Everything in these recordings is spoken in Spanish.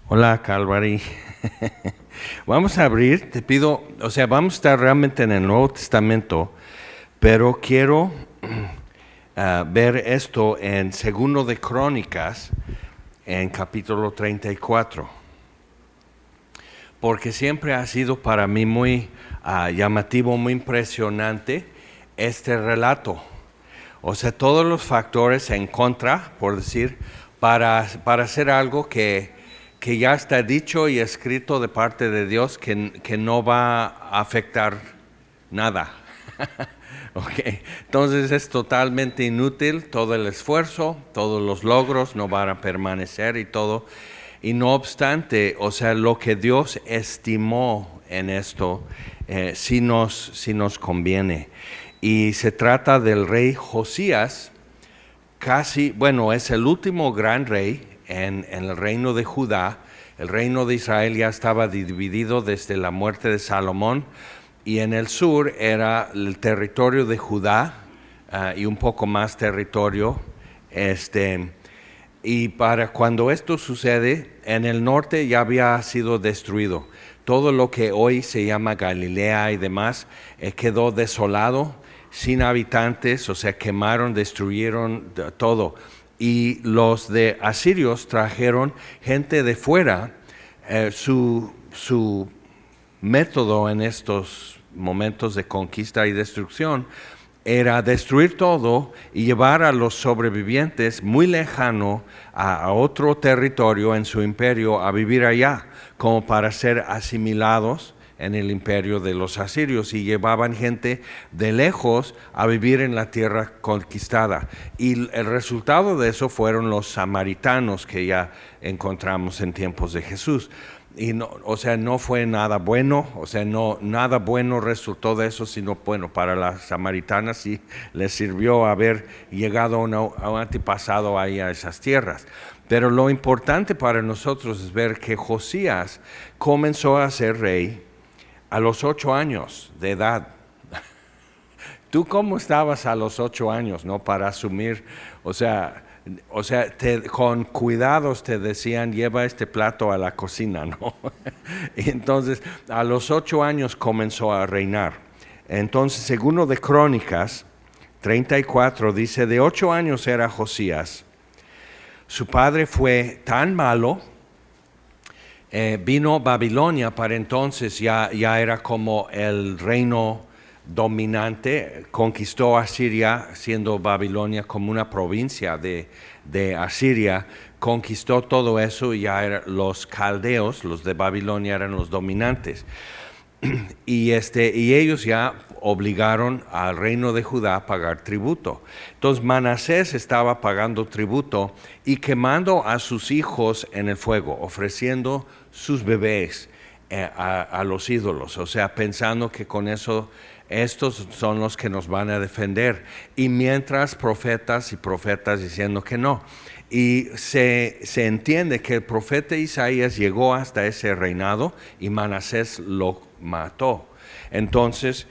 Hola, Calvary. Vamos a abrir, te pido, vamos a estar realmente en el Nuevo Testamento, pero quiero ver esto en Segundo de Crónicas, en capítulo 34, porque siempre ha sido para mí muy llamativo, muy impresionante este relato. O sea, todos los factores en contra, por decir, para hacer algo que ya está dicho y escrito de parte de Dios que no va a afectar nada. Okay. Entonces es totalmente inútil todo el esfuerzo, todos los logros no van a permanecer y todo. Y no obstante, o sea, lo que Dios estimó en esto, sí nos conviene. Y se trata del rey Josías, bueno, es el último gran rey en el reino de Judá. El reino de Israel ya estaba dividido desde la muerte de Salomón, y en el sur era el territorio de Judá y un poco más territorio. Y para cuando esto sucede, en el norte ya había sido destruido. Todo lo que hoy se llama Galilea y demás quedó desolado, sin habitantes, o sea, quemaron, destruyeron todo. Y los de asirios trajeron gente de fuera. Su método en estos momentos de conquista y destrucción era destruir todo y llevar a los sobrevivientes muy lejano a otro territorio en su imperio a vivir allá, como para ser asimilados en el imperio de los asirios, y llevaban gente de lejos a vivir en la tierra conquistada. Y el resultado de eso fueron los samaritanos que ya encontramos en tiempos de Jesús. Y no, o sea, no fue nada bueno, o sea, no, nada bueno resultó de eso, sino bueno, para las samaritanas sí les sirvió haber llegado a un antepasado ahí a esas tierras. Pero lo importante para nosotros es ver que Josías comenzó a ser rey a los 8 años de edad. ¿Tú cómo estabas a los 8 años, no? Para asumir, o sea, con cuidados te decían, lleva este plato a la cocina, ¿no? Y entonces, a los 8 años comenzó a reinar. Entonces, segundo de Crónicas 34 dice, de 8 años era Josías. Su padre fue tan malo, vino Babilonia para entonces, ya era como el reino dominante, conquistó a Siria, siendo Babilonia como una provincia de Asiria, conquistó todo eso, y ya los caldeos, los de Babilonia, eran los dominantes. Y ellos ya obligaron al reino de Judá a pagar tributo. Entonces Manasés estaba pagando tributo y quemando a sus hijos en el fuego, ofreciendo sus bebés a los ídolos, o sea, pensando que con eso estos son los que nos van a defender. Y mientras profetas y profetas diciendo que no. Y se entiende que el profeta Isaías llegó hasta ese reinado y Manasés lo mató. Entonces,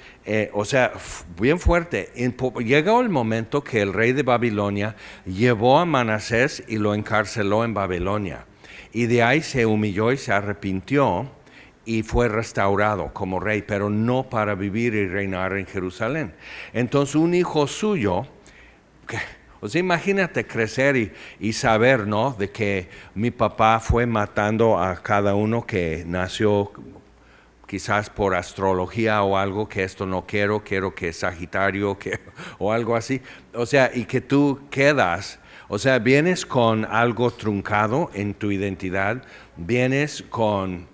o sea, bien fuerte. Llegó el momento que el rey de Babilonia llevó a Manasés y lo encarceló en Babilonia. Y de ahí se humilló y se arrepintió y fue restaurado como rey, pero no para vivir y reinar en Jerusalén. Entonces un hijo suyo, o sea, imagínate crecer y saber, ¿no?, de que mi papá fue matando a cada uno que nació quizás por astrología o algo, que esto no quiero que Sagitario, o algo así. O sea, y que tú quedas, o sea, vienes con algo truncado en tu identidad, vienes con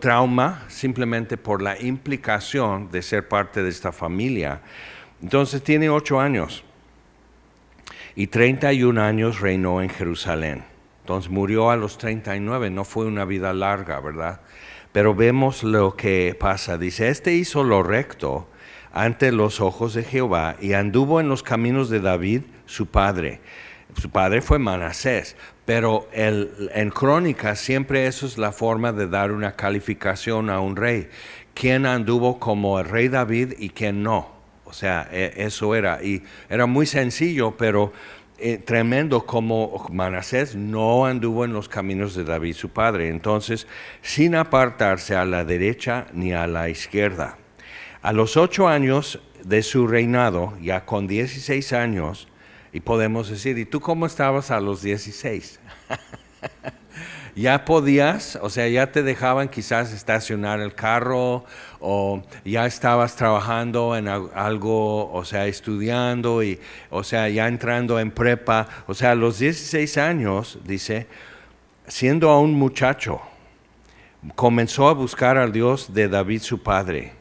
trauma, simplemente por la implicación de ser parte de esta familia. Entonces tiene 8 años y 31 años reinó en Jerusalén. Entonces murió a los 39, no fue una vida larga, ¿verdad? Pero vemos lo que pasa. Dice, hizo lo recto ante los ojos de Jehová y anduvo en los caminos de David, su padre. Su padre fue Manasés, pero en Crónicas siempre eso es la forma de dar una calificación a un rey. ¿Quién anduvo como el rey David y quién no? O sea, eso era. Y era muy sencillo, pero tremendo como Manasés no anduvo en los caminos de David su padre, entonces sin apartarse a la derecha ni a la izquierda. A los 8 años de su reinado, ya con 16 años, y podemos decir, ¿y tú cómo estabas a los 16? Ya podías, o sea, ya te dejaban quizás estacionar el carro, o ya estabas trabajando en algo, o sea, estudiando, y, o sea, ya entrando en prepa. O sea, a los 16 años, dice, siendo aún muchacho, comenzó a buscar al Dios de David su padre.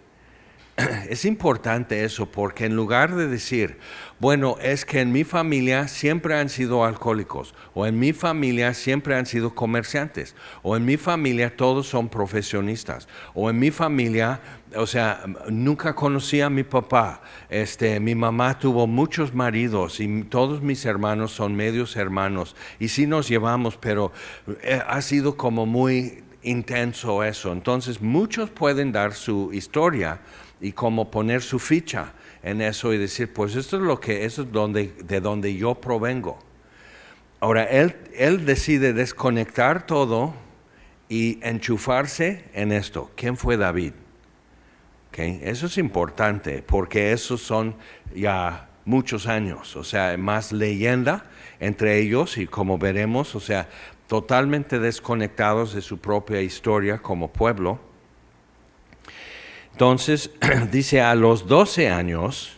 Es importante eso, porque en lugar de decir, bueno, es que en mi familia siempre han sido alcohólicos, o en mi familia siempre han sido comerciantes, o en mi familia todos son profesionistas, o en mi familia, o sea, nunca conocí a mi papá, mi mamá tuvo muchos maridos y todos mis hermanos son medios hermanos, y sí nos llevamos, pero ha sido como muy intenso eso. Entonces muchos pueden dar su historia y como poner su ficha en eso y decir, pues esto es de donde yo provengo. Ahora, él decide desconectar todo y enchufarse en esto. ¿Quién fue David? ¿Okay? Eso es importante, porque esos son ya muchos años, o sea, más leyenda entre ellos, y como veremos, o sea, totalmente desconectados de su propia historia como pueblo. Entonces, dice, a los 12 años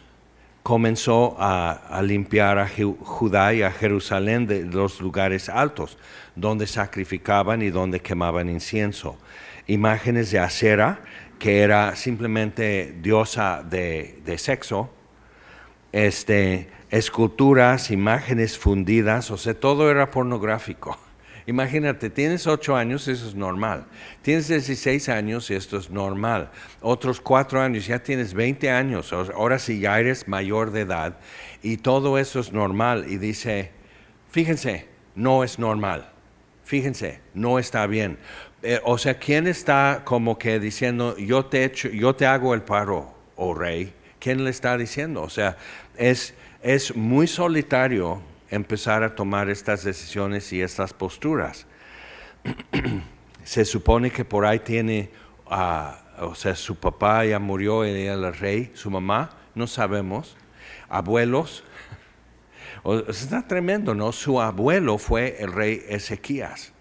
comenzó a limpiar a Judá y a Jerusalén de los lugares altos, donde sacrificaban y donde quemaban incienso. Imágenes de Asera, que era simplemente diosa de sexo, esculturas, imágenes fundidas, o sea, todo era pornográfico. Imagínate, tienes 8 años, eso es normal. Tienes 16 años y esto es normal. Otros 4 años, ya tienes 20 años, ahora sí ya eres mayor de edad y todo eso es normal. Y dice, fíjense, no es normal. Fíjense, no está bien. O sea, ¿quién está como que diciendo, yo te hago el paro, oh rey? ¿Quién le está diciendo? O sea, es muy solitario empezar a tomar estas decisiones y estas posturas. Se supone que por ahí tiene, o sea, su papá ya murió, él era el rey, su mamá, no sabemos, abuelos, está tremendo, ¿no? Su abuelo fue el rey Ezequías.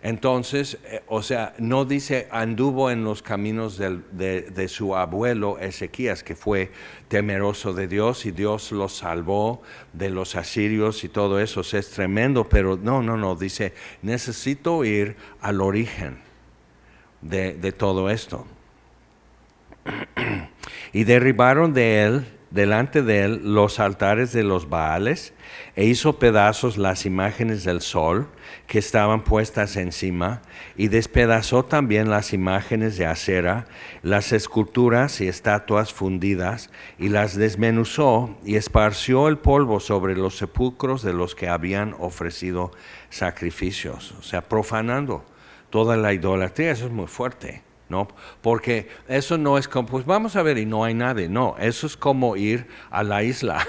Entonces, o sea, no dice anduvo en los caminos de su abuelo Ezequías, que fue temeroso de Dios y Dios lo salvó de los asirios y todo eso. O sea, es tremendo, pero no, dice, necesito ir al origen de todo esto. Y derribaron delante de él los altares de los Baales, e hizo pedazos las imágenes del sol que estaban puestas encima, y despedazó también las imágenes de Asera, las esculturas y estatuas fundidas, y las desmenuzó, y esparció el polvo sobre los sepulcros de los que habían ofrecido sacrificios. O sea, profanando toda la idolatría. Eso es muy fuerte, ¿no? Porque eso no es como, pues vamos a ver y no hay nadie. No, eso es como ir a la isla,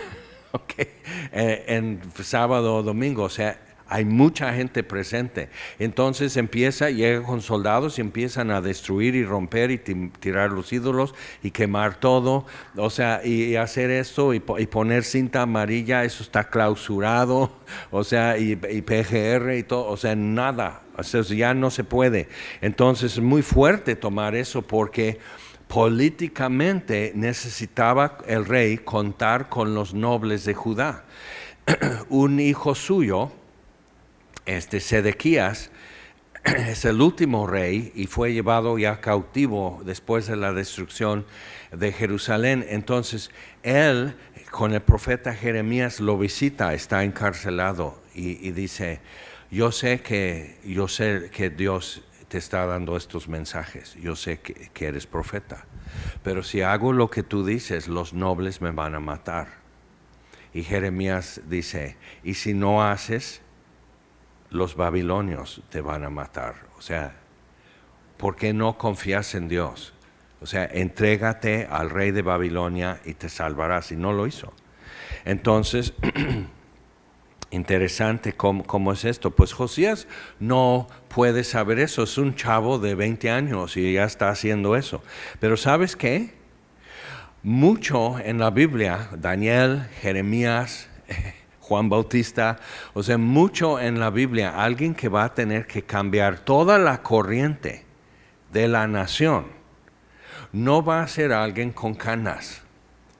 ¿okay? En sábado o domingo, o sea, hay mucha gente presente. Entonces llega con soldados y empiezan a destruir y romper y tirar los ídolos y quemar todo. O sea, y hacer esto y poner cinta amarilla, eso está clausurado. O sea, y PGR y todo, o sea, nada. O sea, ya no se puede. Entonces es muy fuerte tomar eso porque políticamente necesitaba el rey contar con los nobles de Judá. Un hijo suyo, Sedequías, es el último rey y fue llevado ya cautivo después de la destrucción de Jerusalén. Entonces él con el profeta Jeremías lo visita, está encarcelado y dice, yo sé que Dios te está dando estos mensajes, yo sé que eres profeta, pero si hago lo que tú dices, los nobles me van a matar. Y Jeremías dice, y si no haces, los babilonios te van a matar. O sea, ¿por qué no confías en Dios? O sea, entrégate al rey de Babilonia y te salvarás. Y no lo hizo. Entonces, Interesante cómo es esto. Pues Josías no puede saber eso, es un chavo de 20 años y ya está haciendo eso. Pero ¿sabes qué? Mucho en la Biblia, Daniel, Jeremías, Juan Bautista, o sea, mucho en la Biblia, alguien que va a tener que cambiar toda la corriente de la nación, no va a ser alguien con canas,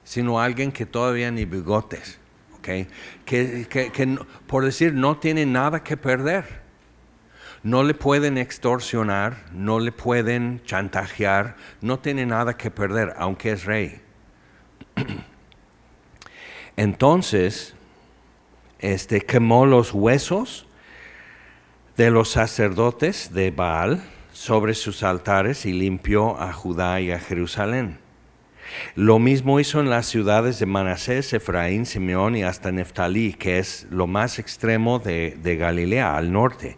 sino alguien que todavía ni bigotes, ¿okay? Que por decir, no tiene nada que perder. No le pueden extorsionar, no le pueden chantajear, no tiene nada que perder, aunque es rey. Entonces, quemó los huesos de los sacerdotes de Baal sobre sus altares y limpió a Judá y a Jerusalén. Lo mismo hizo en las ciudades de Manasés, Efraín, Simeón y hasta Neftalí, que es lo más extremo de Galilea, al norte,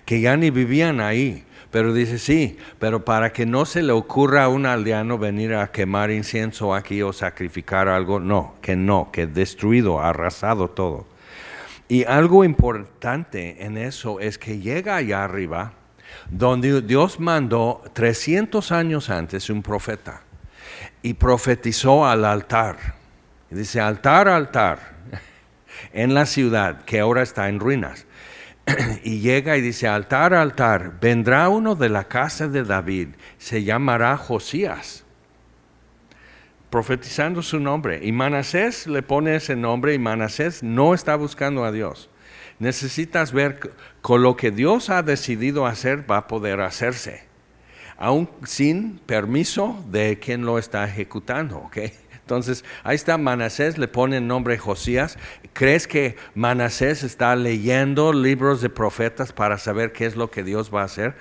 que ya ni vivían ahí. Pero dice, sí, pero para que no se le ocurra a un aldeano venir a quemar incienso aquí o sacrificar algo, no, que destruido, arrasado todo. Y algo importante en eso es que llega allá arriba, donde Dios mandó 300 años antes un profeta, y profetizó al altar. Y dice, altar, altar, en la ciudad que ahora está en ruinas. Y llega y dice, altar, altar, vendrá uno de la casa de David, se llamará Josías, profetizando su nombre. Y Manasés le pone ese nombre y Manasés no está buscando a Dios. Necesitas ver con lo que Dios ha decidido hacer va a poder hacerse, aún sin permiso de quien lo está ejecutando, ¿ok? Entonces, ahí está Manasés, le pone el nombre Josías. ¿Crees que Manasés está leyendo libros de profetas para saber qué es lo que Dios va a hacer?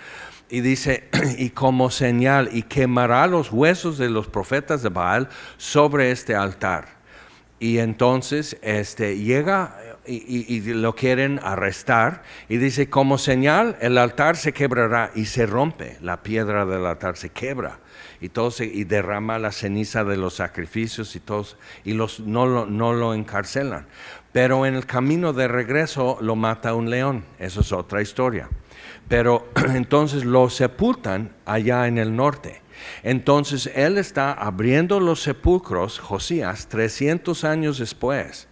Y dice, y como señal, y quemará los huesos de los profetas de Baal sobre este altar. Y entonces llega y lo quieren arrestar. Y dice, como señal, el altar se quebrará y se rompe. La piedra del altar se quebra. Y derrama la ceniza de los sacrificios y no lo encarcelan. Pero en el camino de regreso lo mata un león. Eso es otra historia. Pero entonces lo sepultan allá en el norte. Entonces él está abriendo los sepulcros, Josías, 300 años después.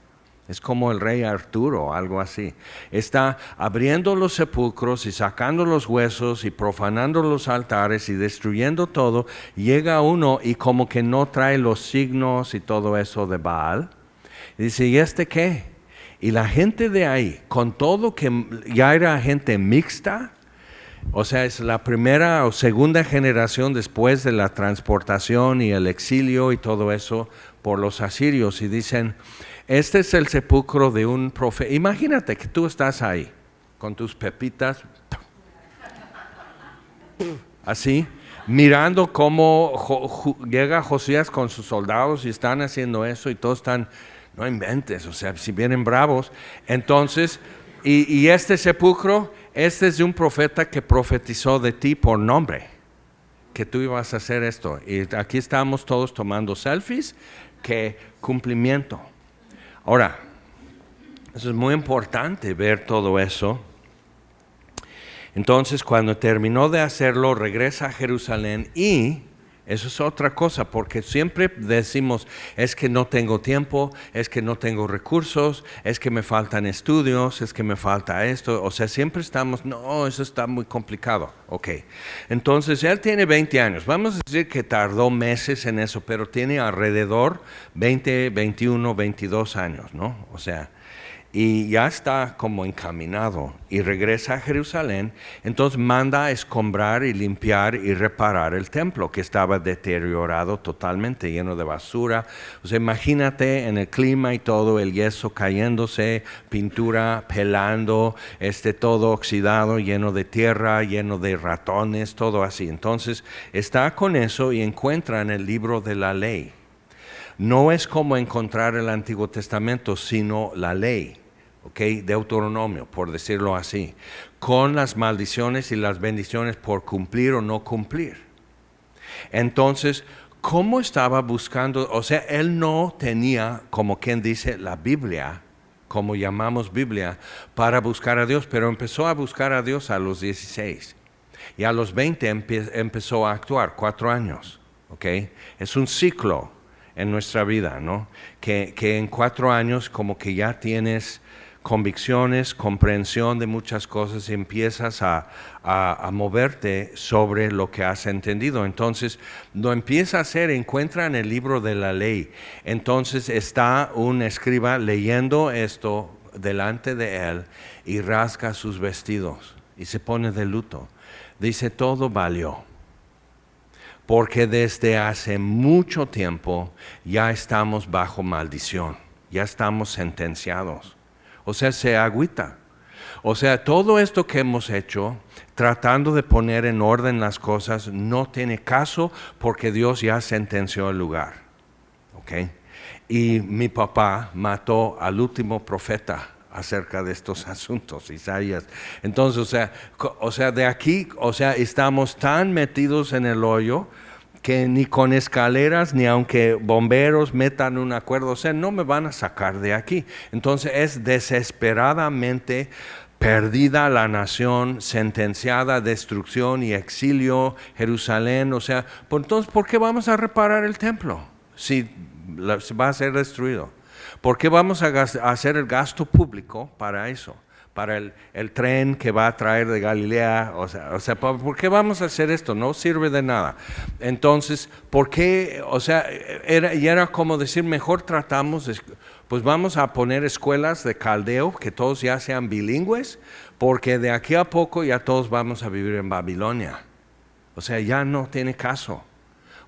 Es como el rey Arturo, algo así. Está abriendo los sepulcros y sacando los huesos y profanando los altares y destruyendo todo. Llega uno y como que no trae los signos y todo eso de Baal. Y dice, ¿y este qué? Y la gente de ahí, con todo que ya era gente mixta, o sea, es la primera o segunda generación después de la transportación y el exilio y todo eso por los asirios. Y dicen, este es el sepulcro de un profeta. Imagínate que tú estás ahí con tus pepitas, así, mirando cómo llega Josías con sus soldados y están haciendo eso y todos están, no inventes, o sea, si vienen bravos. Entonces, y este sepulcro, este es de un profeta que profetizó de ti por nombre, que tú ibas a hacer esto. Y aquí estamos todos tomando selfies, que cumplimiento. Ahora, eso es muy importante ver todo eso. Entonces, cuando terminó de hacerlo, regresa a Jerusalén y eso es otra cosa, porque siempre decimos, es que no tengo tiempo, es que no tengo recursos, es que me faltan estudios, es que me falta esto. O sea, siempre estamos, no, eso está muy complicado. Ok, entonces él tiene 20 años. Vamos a decir que tardó meses en eso, pero tiene alrededor 20, 21, 22 años, ¿no? O sea, y ya está como encaminado y regresa a Jerusalén. Entonces manda a escombrar y limpiar y reparar el templo que estaba deteriorado totalmente, lleno de basura. O sea, imagínate en el clima y todo, el yeso cayéndose, pintura pelando, todo oxidado, lleno de tierra, lleno de ratones, todo así. Entonces está con eso y encuentra en el libro de la ley. No es como encontrar el Antiguo Testamento, sino la ley, ¿okay? Deuteronomio, por decirlo así, con las maldiciones y las bendiciones por cumplir o no cumplir. Entonces, ¿cómo estaba buscando? O sea, él no tenía, como quien dice, la Biblia como llamamos Biblia, para buscar a Dios, pero empezó a buscar a Dios a los 16. Y a los 20 empezó a actuar, 4 años, ¿ok? Es un ciclo en nuestra vida, ¿no? Que en 4 años como que ya tienes convicciones, comprensión de muchas cosas y empiezas a moverte sobre lo que has entendido. Entonces, lo empieza a hacer, encuentra en el libro de la ley. Entonces está un escriba leyendo esto delante de él y rasga sus vestidos y se pone de luto. Dice, todo valió, porque desde hace mucho tiempo ya estamos bajo maldición, ya estamos sentenciados. O sea, se agüita. O sea, todo esto que hemos hecho, tratando de poner en orden las cosas, no tiene caso porque Dios ya sentenció el lugar. ¿Ok? Y mi papá mató al último profeta acerca de estos asuntos, Isaías. Entonces, o sea, de aquí, o sea, estamos tan metidos en el hoyo que ni con escaleras, ni aunque bomberos metan un acuerdo, o sea, no me van a sacar de aquí. Entonces es desesperadamente perdida la nación, sentenciada a destrucción y exilio, Jerusalén, o sea, entonces, ¿por qué vamos a reparar el templo si va a ser destruido? ¿Por qué vamos a hacer el gasto público para eso? Para el tren que va a traer de Galilea, o sea, ¿por qué vamos a hacer esto? No sirve de nada. Entonces, ¿por qué? O sea, era como decir, mejor tratamos, pues vamos a poner escuelas de caldeo, que todos ya sean bilingües, porque de aquí a poco ya todos vamos a vivir en Babilonia. O sea, ya no tiene caso.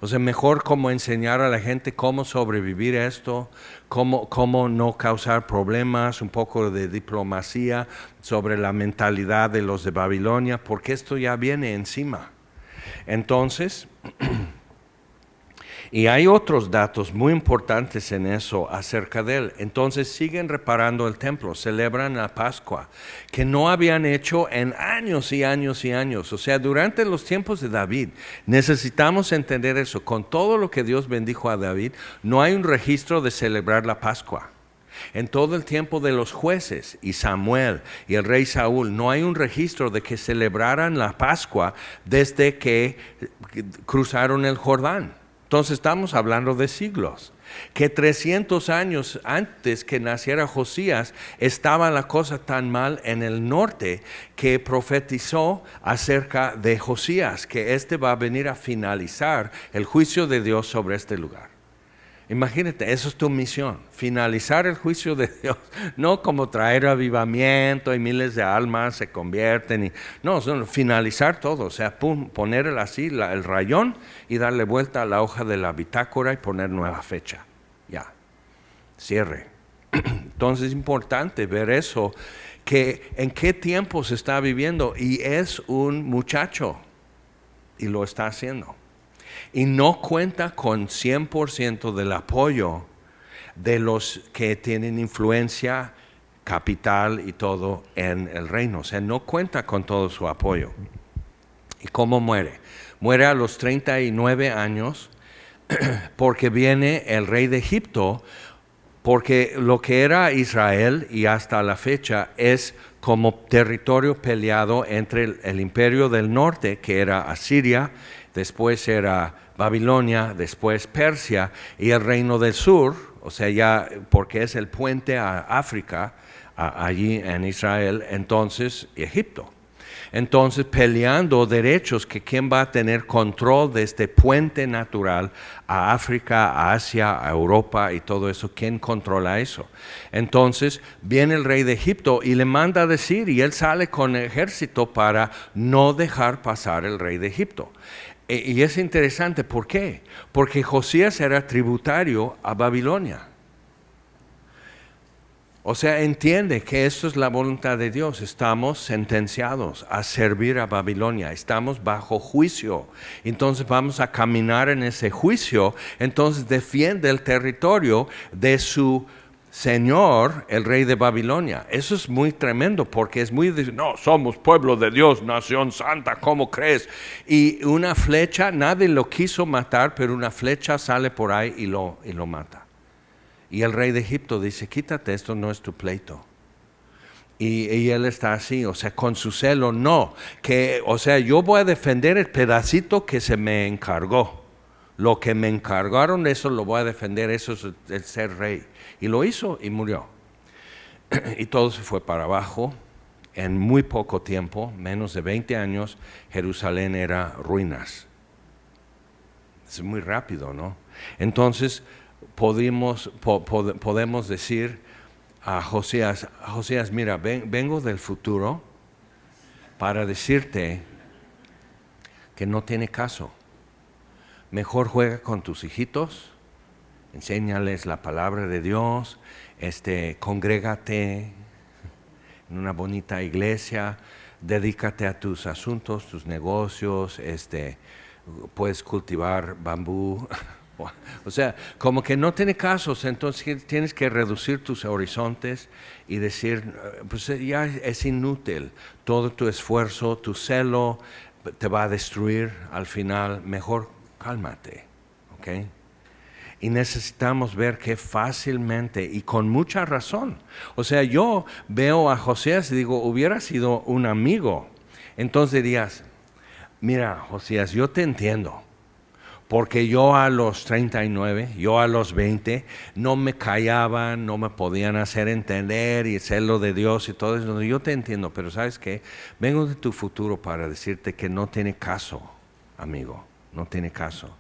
O sea, mejor como enseñar a la gente cómo sobrevivir a esto, cómo no causar problemas, un poco de diplomacia sobre la mentalidad de los de Babilonia, porque esto ya viene encima. Entonces, y hay otros datos muy importantes en eso acerca de él. Entonces siguen reparando el templo, celebran la Pascua, que no habían hecho en años y años y años. O sea, durante los tiempos de David, necesitamos entender eso. Con todo lo que Dios bendijo a David, no hay un registro de celebrar la Pascua. En todo el tiempo de los jueces y Samuel y el rey Saúl, no hay un registro de que celebraran la Pascua desde que cruzaron el Jordán. Entonces estamos hablando de siglos, que 300 años antes que naciera Josías estaba la cosa tan mal en el norte que profetizó acerca de Josías, que este va a venir a finalizar el juicio de Dios sobre este lugar. Imagínate, eso es tu misión, finalizar el juicio de Dios, no como traer avivamiento y miles de almas se convierten, no, finalizar todo, o sea, poner así el rayón y darle vuelta a la hoja de la bitácora y poner nueva fecha, ya, cierre. Entonces es importante ver eso, que en qué tiempo se está viviendo, y es un muchacho y lo está haciendo. Y no cuenta con 100% del apoyo de los que tienen influencia, capital y todo en el reino. O sea, no cuenta con todo su apoyo. ¿Y cómo muere? Muere a los 39 años porque viene el rey de Egipto, porque lo que era Israel y hasta la fecha es como territorio peleado entre el imperio del norte, que era Asiria, después era Babilonia, después Persia, y el reino del sur, o sea, ya porque es el puente a África, allí en Israel, entonces Egipto. Entonces peleando derechos, que quién va a tener control de este puente natural a África, a Asia, a Europa y todo eso, quién controla eso. Entonces viene el rey de Egipto y le manda a decir, y él sale con ejército para no dejar pasar el rey de Egipto. Y es interesante, ¿por qué? Porque Josías era tributario a Babilonia. O sea, entiende que esto es la voluntad de Dios. Estamos sentenciados a servir a Babilonia. Estamos bajo juicio. Entonces vamos a caminar en ese juicio. Entonces defiende el territorio de su señor, el rey de Babilonia. Eso es muy tremendo, porque es muy, no, somos pueblo de Dios, nación santa, ¿cómo crees? Y una flecha, nadie lo quiso matar, pero una flecha sale por ahí y lo mata. Y el rey de Egipto dice, quítate, esto no es tu pleito. Y él está así, o sea, con su celo, no. O sea, yo voy a defender el pedacito que se me encargó. Lo que me encargaron, eso lo voy a defender, eso es el ser rey. Y lo hizo y murió. Y todo se fue para abajo. En muy poco tiempo, menos de 20 años, Jerusalén era ruinas. Es muy rápido, ¿no? Entonces, podemos decir a Josías, mira, vengo del futuro para decirte que no tiene caso. Mejor juega con tus hijitos, enséñales la palabra de Dios, congrégate en una bonita iglesia, dedícate a tus asuntos, tus negocios, puedes cultivar bambú. O sea, como que no tiene casos, entonces tienes que reducir tus horizontes y decir, pues ya es inútil, todo tu esfuerzo, tu celo te va a destruir al final, mejor cálmate, ¿ok? Y necesitamos ver que fácilmente y con mucha razón, o sea, yo veo a Josías y digo, hubiera sido un amigo, entonces dirías, mira Josías, yo te entiendo. Porque yo a los 39, yo a los 20, no me callaban, no me podían hacer entender y celo de Dios y todo eso. Yo te entiendo, pero ¿sabes qué? Vengo de tu futuro para decirte que no tiene caso, amigo, no tiene caso.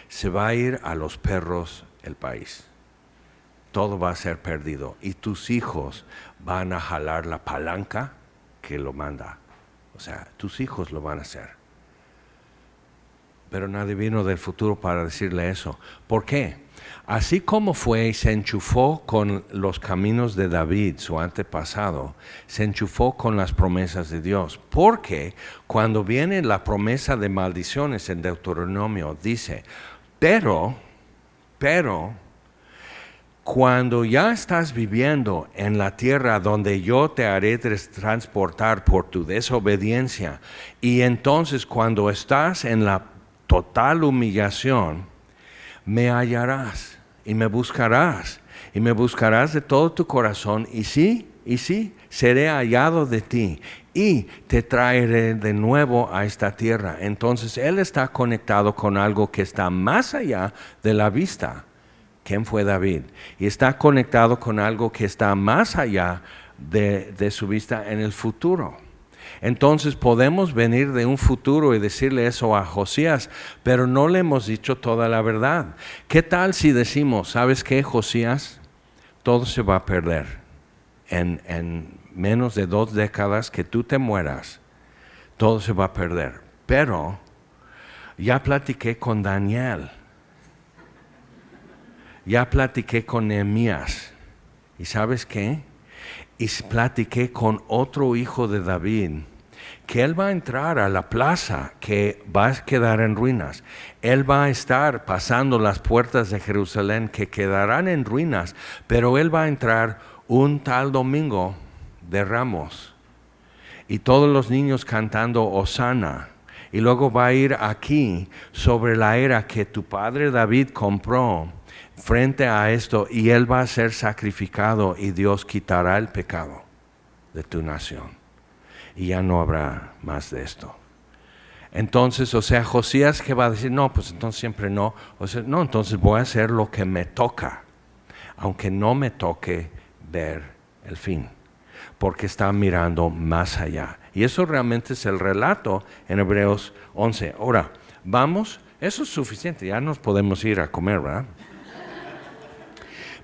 Se va a ir a los perros el país. Todo va a ser perdido y tus hijos van a jalar la palanca que lo manda. O sea, tus hijos lo van a hacer. Pero nadie vino del futuro para decirle eso. ¿Por qué? Así como fue y se enchufó con los caminos de David, su antepasado, se enchufó con las promesas de Dios. Porque cuando viene la promesa de maldiciones en Deuteronomio, dice, pero, cuando ya estás viviendo en la tierra donde yo te haré transportar por tu desobediencia, y entonces cuando estás en la total humillación, me hallarás y me buscarás de todo tu corazón y sí, seré hallado de ti y te traeré de nuevo a esta tierra. Entonces él está conectado con algo que está más allá de la vista. ¿Quién fue David? Y está conectado con algo que está más allá de su vista en el futuro. Entonces podemos venir de un futuro y decirle eso a Josías, pero no le hemos dicho toda la verdad. ¿Qué tal si decimos, sabes qué, Josías? Todo se va a perder. En menos de 2 décadas que tú te mueras, todo se va a perder. Pero ya platiqué con Daniel, ya platiqué con Nehemías, ¿y sabes qué? Y platiqué con otro hijo de David, que él va a entrar a la plaza que va a quedar en ruinas. Él va a estar pasando las puertas de Jerusalén que quedarán en ruinas, pero él va a entrar un tal domingo de Ramos y todos los niños cantando Hosana. Y luego va a ir aquí sobre la era que tu padre David compró frente a esto, y él va a ser sacrificado y Dios quitará el pecado de tu nación y ya no habrá más de esto. Entonces, o sea, Josías, que va a decir, no, pues entonces siempre no, o sea, no, entonces voy a hacer lo que me toca, aunque no me toque ver el fin, porque está mirando más allá. Y eso realmente es el relato en Hebreos 11. Ahora, vamos, eso es suficiente, ya nos podemos ir a comer, ¿verdad?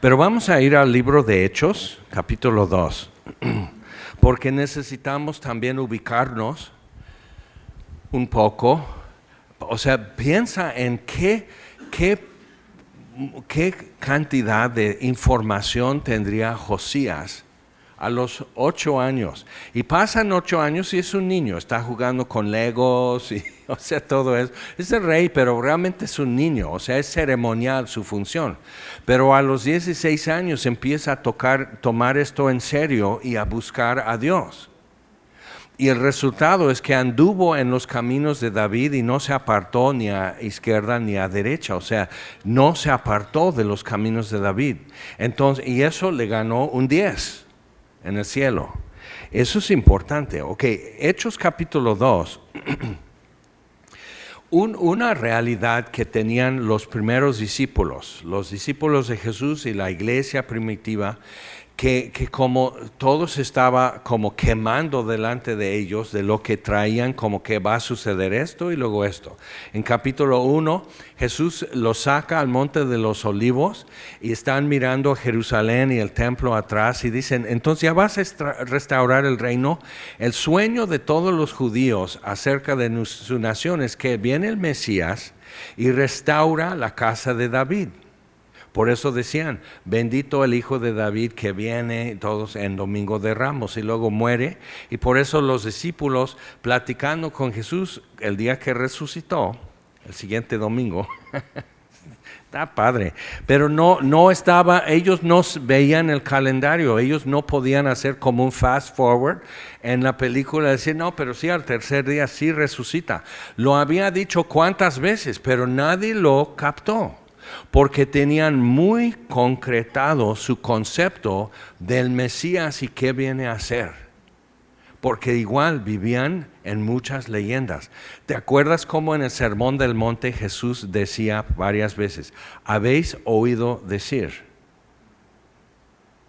Pero vamos a ir al libro de Hechos, capítulo 2, porque necesitamos también ubicarnos un poco. O sea, piensa en qué cantidad de información tendría Josías a los 8 años. Y pasan 8 años y es un niño, está jugando con Legos, y, o sea, todo eso. Es el rey, pero realmente es un niño, o sea, es ceremonial su función. Pero a los 16 años empieza a tomar esto en serio y a buscar a Dios. Y el resultado es que anduvo en los caminos de David y no se apartó ni a izquierda ni a derecha. O sea, no se apartó de los caminos de David. Entonces, y eso le ganó un 10 en el cielo. Eso es importante. Ok, Hechos capítulo 2. Una realidad que tenían los primeros discípulos, los discípulos de Jesús y la iglesia primitiva, que como todo se estaba como quemando delante de ellos, de lo que traían, como que va a suceder esto y luego esto. En capítulo 1, Jesús los saca al monte de los olivos y están mirando a Jerusalén y el templo atrás y dicen, entonces ya vas a restaurar el reino. El sueño de todos los judíos acerca de su nación es que viene el Mesías y restaura la casa de David. Por eso decían, bendito el Hijo de David que viene todos en Domingo de Ramos y luego muere. Y por eso los discípulos platicando con Jesús el día que resucitó, el siguiente domingo, está padre, pero no estaba, ellos no veían el calendario, ellos no podían hacer como un fast forward en la película, decir, no, pero sí al tercer día sí resucita. Lo había dicho cuántas veces, pero nadie lo captó, porque tenían muy concretado su concepto del Mesías y qué viene a hacer. Porque igual vivían en muchas leyendas. ¿Te acuerdas cómo en el Sermón del Monte Jesús decía varias veces, habéis oído decir?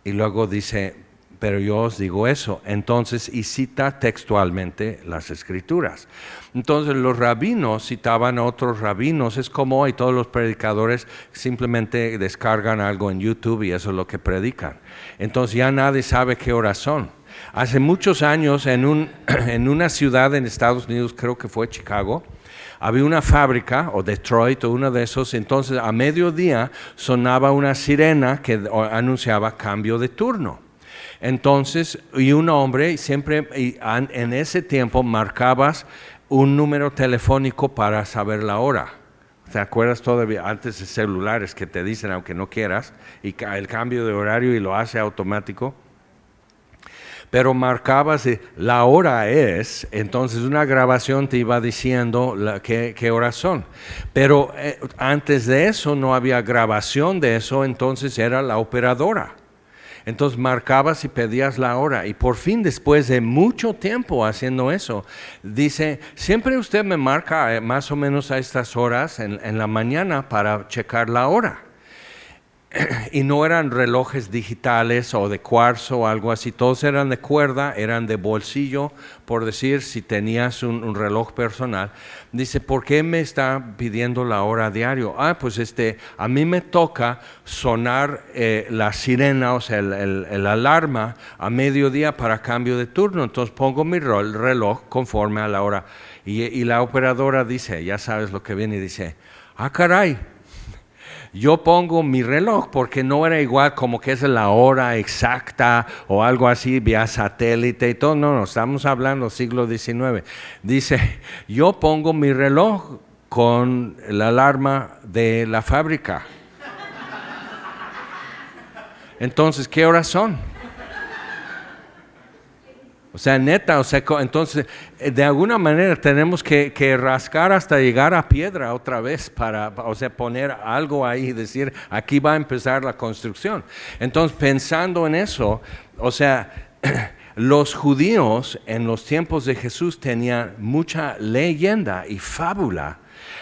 Y luego dice, pero yo os digo eso. Entonces, y cita textualmente las Escrituras. Entonces, los rabinos citaban a otros rabinos. Es como hoy todos los predicadores simplemente descargan algo en YouTube y eso es lo que predican. Entonces, ya nadie sabe qué horas son. Hace muchos años, en una ciudad en Estados Unidos, creo que fue Chicago, había una fábrica, o Detroit, o uno de esos. Entonces, a mediodía sonaba una sirena que anunciaba cambio de turno. Entonces, y un hombre siempre, en ese tiempo marcabas un número telefónico para saber la hora. ¿Te acuerdas todavía? Antes de celulares que te dicen, aunque no quieras, y el cambio de horario y lo hace automático. Pero marcabas, la hora es, entonces una grabación te iba diciendo qué horas son. Pero antes de eso no había grabación de eso, entonces era la operadora. Entonces marcabas y pedías la hora y por fin después de mucho tiempo haciendo eso, dice, siempre usted me marca más o menos a estas horas en la mañana para checar la hora. Y no eran relojes digitales o de cuarzo o algo así, todos eran de cuerda, eran de bolsillo, por decir, si tenías un reloj personal. Dice, ¿por qué me está pidiendo la hora diario? Pues a mí me toca sonar la sirena, o sea, el alarma a mediodía para cambio de turno, entonces pongo mi reloj conforme a la hora. Y la operadora dice, ya sabes lo que viene y dice, caray. Yo pongo mi reloj porque no era igual como que es la hora exacta o algo así vía satélite y todo. No, estamos hablando siglo XIX. Dice, yo pongo mi reloj con la alarma de la fábrica. Entonces, ¿qué horas son? O sea, neta, entonces, de alguna manera tenemos que rascar hasta llegar a piedra otra vez para, poner algo ahí y decir, aquí va a empezar la construcción. Entonces, pensando en eso, los judíos en los tiempos de Jesús tenían mucha leyenda y fábula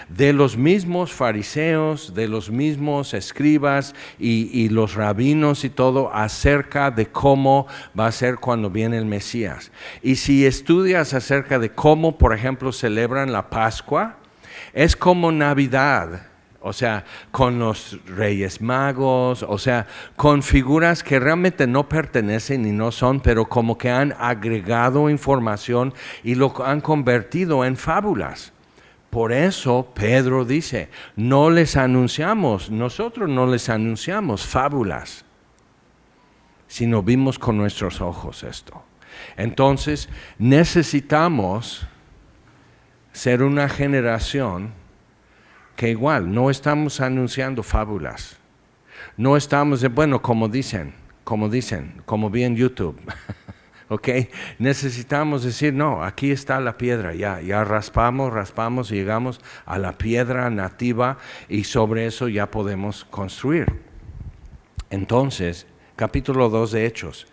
de los mismos fariseos, de los mismos escribas y los rabinos y todo acerca de cómo va a ser cuando viene el Mesías. Y si estudias acerca de cómo, por ejemplo, celebran la Pascua, es como Navidad. O sea, con los Reyes Magos, o sea, con figuras que realmente no pertenecen y no son, pero como que han agregado información y lo han convertido en fábulas. Por eso Pedro dice, nosotros no les anunciamos fábulas, sino vimos con nuestros ojos esto. Entonces, necesitamos ser una generación que igual no estamos anunciando fábulas. No estamos, como vi en YouTube. ¿ok? Necesitamos decir, no, aquí está la piedra, ya raspamos y llegamos a la piedra nativa y sobre eso ya podemos construir. Entonces, capítulo 2 de Hechos.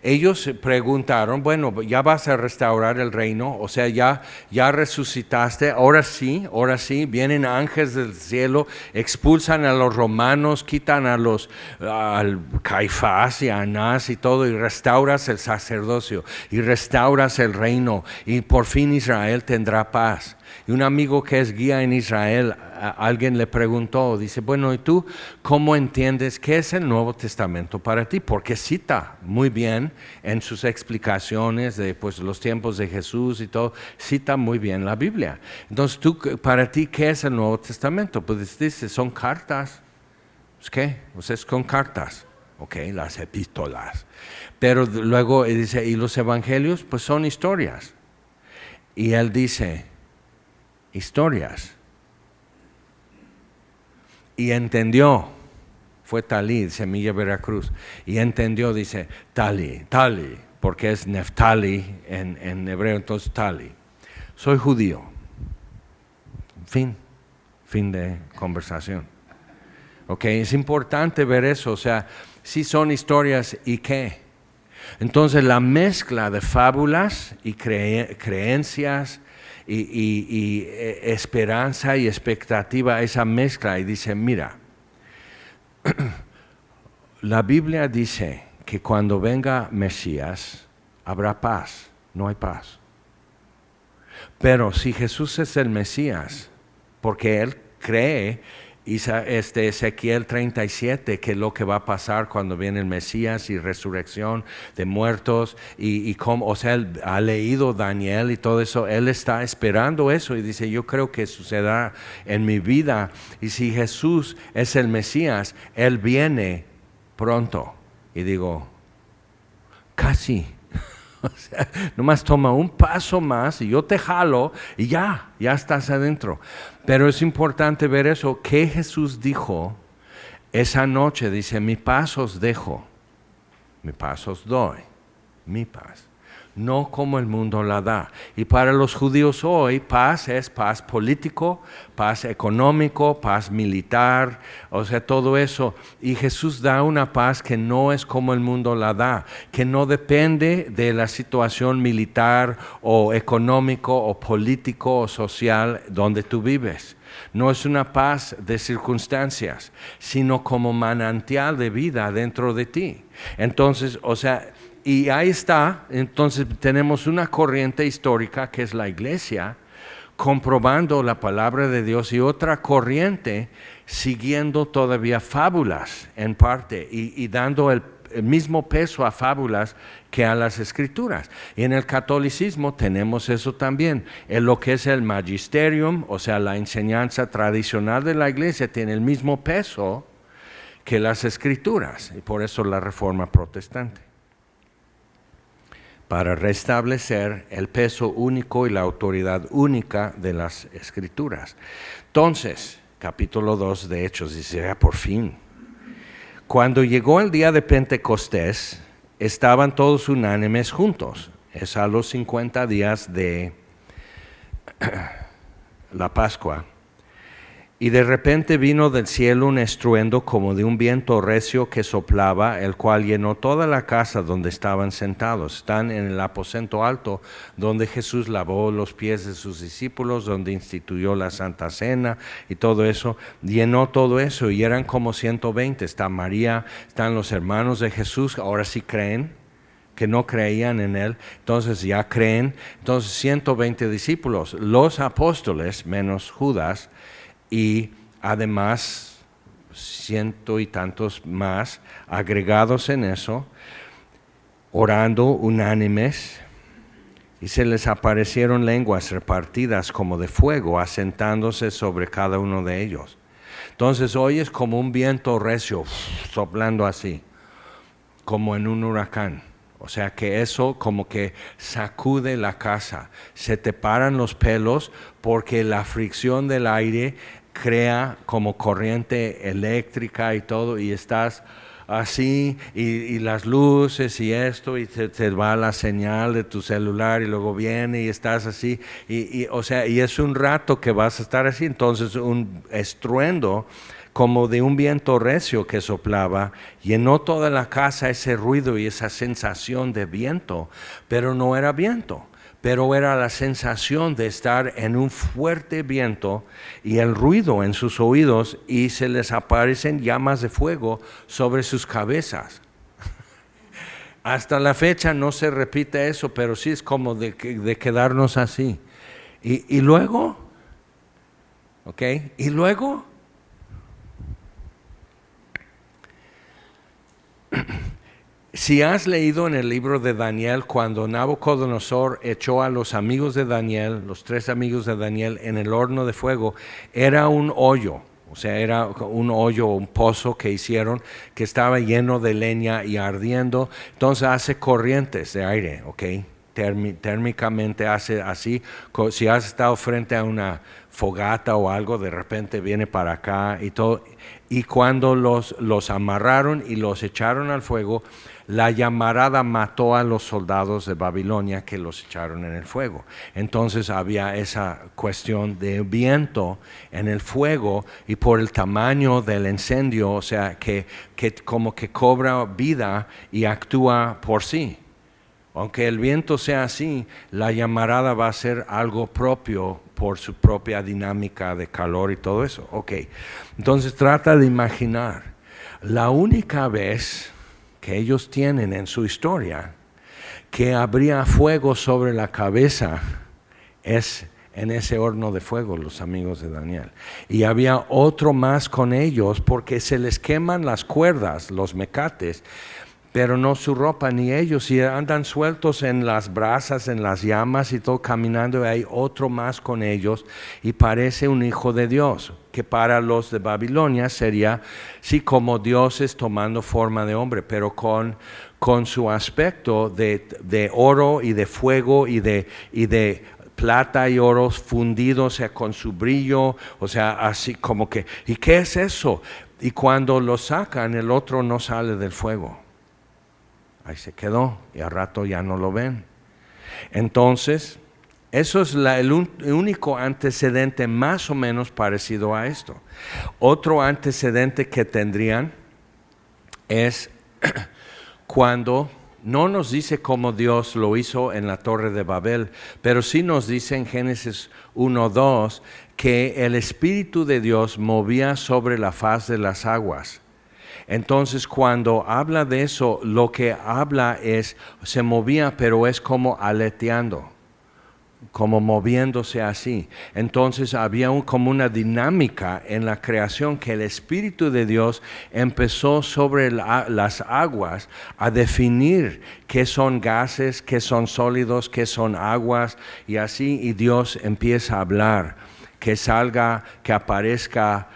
Ellos se preguntaron, bueno, ya vas a restaurar el reino, o sea, ya resucitaste, ahora sí, vienen ángeles del cielo, expulsan a los romanos, quitan al Caifás y a Anás y todo, y restauras el sacerdocio, y restauras el reino, y por fin Israel tendrá paz. Y un amigo que es guía en Israel, alguien le preguntó, dice, bueno, ¿y tú cómo entiendes qué es el Nuevo Testamento para ti? Porque cita muy bien en sus explicaciones de los tiempos de Jesús y todo, cita muy bien la Biblia. Entonces, para ti, ¿qué es el Nuevo Testamento? Pues dice, son cartas. ¿Qué? Pues es con cartas. Ok, las epístolas. Pero luego dice, ¿y los evangelios? Pues son historias. Y él dice, historias. Y entendió, fue Talí, Semilla Veracruz, y entendió, dice, Tali, porque es Neftali en hebreo, entonces Tali. Soy judío. Fin de conversación. Ok, es importante ver eso, o sea, si son historias y qué. Entonces la mezcla de fábulas y creencias y esperanza y expectativa, esa mezcla, y dice, mira, la Biblia dice que cuando venga Mesías habrá paz, no hay paz. Pero si Jesús es el Mesías, porque él cree, Ezequiel 37, que es lo que va a pasar cuando viene el Mesías y resurrección de muertos, y como, o sea, él ha leído Daniel y todo eso, él está esperando eso y dice, yo creo que sucederá en mi vida, y si Jesús es el Mesías, él viene pronto. Y digo, casi. O sea, nomás toma un paso más y yo te jalo y ya estás adentro. Pero es importante ver eso, que Jesús dijo esa noche, dice, mi paz os dejo, mi paz os doy, mi paz. No como el mundo la da. Y para los judíos hoy, paz es paz político, paz económico, paz militar, o sea, todo eso. Y Jesús da una paz que no es como el mundo la da, que no depende de la situación militar o económico o político o social donde tú vives. No es una paz de circunstancias, sino como manantial de vida dentro de ti. Entonces, o sea, y ahí está, entonces tenemos una corriente histórica que es la iglesia, comprobando la palabra de Dios, y otra corriente siguiendo todavía fábulas en parte y dando el mismo peso a fábulas que a las escrituras. Y en el catolicismo tenemos eso también. En lo que es el magisterium, o sea, la enseñanza tradicional de la iglesia, tiene el mismo peso que las escrituras, y por eso la Reforma Protestante, para restablecer el peso único y la autoridad única de las Escrituras. Entonces, capítulo 2 de Hechos, dice, ya por fin. Cuando llegó el día de Pentecostés, estaban todos unánimes juntos. Es a los 50 días de la Pascua. Y de repente vino del cielo un estruendo como de un viento recio que soplaba, el cual llenó toda la casa donde estaban sentados. Están en el aposento alto, donde Jesús lavó los pies de sus discípulos, donde instituyó la Santa Cena y todo eso. Llenó todo eso y eran como 120. Está María, están los hermanos de Jesús, ahora sí creen, que no creían en él, entonces ya creen. Entonces 120 discípulos, los apóstoles, menos Judas, y además 100 y tantos más agregados en eso, orando unánimes, y se les aparecieron lenguas repartidas como de fuego, asentándose sobre cada uno de ellos. Entonces oyes como un viento recio soplando así, como en un huracán. O sea que eso como que sacude la casa, se te paran los pelos porque la fricción del aire crea como corriente eléctrica y todo, y estás así, y las luces y esto, y te va la señal de tu celular y luego viene y estás así, o sea, y es un rato que vas a estar así, entonces un estruendo como de un viento recio que soplaba, llenó toda la casa ese ruido y esa sensación de viento, pero no era viento, pero era la sensación de estar en un fuerte viento y el ruido en sus oídos, y se les aparecen llamas de fuego sobre sus cabezas. Hasta la fecha no se repite eso, pero sí es como de quedarnos así. Y luego, ¿ok? Y luego, si has leído en el libro de Daniel, cuando Nabucodonosor echó a los amigos de Daniel, los 3 amigos de Daniel, en el horno de fuego, era un hoyo, o sea, era un hoyo, un pozo que hicieron que estaba lleno de leña y ardiendo, entonces hace corrientes de aire, ¿ok? Térmicamente hace así. Si has estado frente a una fogata o algo, de repente viene para acá y todo. Y cuando los amarraron y los echaron al fuego, la llamarada mató a los soldados de Babilonia que los echaron en el fuego. Entonces había esa cuestión de viento en el fuego, y por el tamaño del incendio, o sea, que como que cobra vida y actúa por sí. Aunque el viento sea así, la llamarada va a ser algo propio por su propia dinámica de calor y todo eso. Ok, entonces trata de imaginar la única vez que ellos tienen en su historia que habría fuego sobre la cabeza es en ese horno de fuego, los amigos de Daniel. Y había otro más con ellos porque se les queman las cuerdas, los mecates, pero no su ropa ni ellos, y andan sueltos en las brasas, en las llamas y todo, caminando, y hay otro más con ellos, y parece un hijo de Dios, que para los de Babilonia sería, sí, como dioses tomando forma de hombre, pero con su aspecto de oro y de fuego y de plata y oro fundidos, o sea, con su brillo, o sea, así como que, ¿y qué es eso? Y cuando lo sacan, el otro no sale del fuego. Ahí se quedó y al rato ya no lo ven. Entonces, eso es el único antecedente más o menos parecido a esto. Otro antecedente que tendrían es cuando, no nos dice cómo Dios lo hizo en la Torre de Babel, pero sí nos dice en Génesis 1:2 que el Espíritu de Dios movía sobre la faz de las aguas. Entonces, cuando habla de eso, lo que habla es, se movía, pero es como aleteando, como moviéndose así. Entonces, había como una dinámica en la creación que el Espíritu de Dios empezó sobre las aguas a definir qué son gases, qué son sólidos, qué son aguas, y así, y Dios empieza a hablar, que salga, que aparezca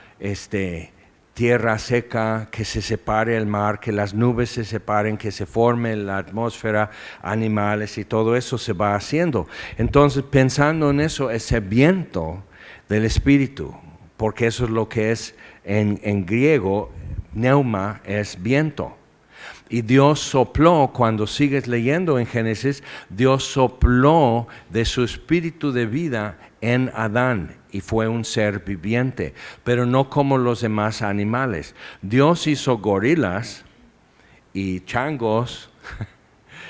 tierra seca, que se separe el mar, que las nubes se separen, que se forme la atmósfera, animales, y todo eso se va haciendo. Entonces, pensando en eso, ese viento del Espíritu, porque eso es lo que es en griego, pneuma es viento. Y Dios sopló, cuando sigues leyendo en Génesis, Dios sopló de su espíritu de vida en Adán, y fue un ser viviente, pero no como los demás animales. Dios hizo gorilas y changos,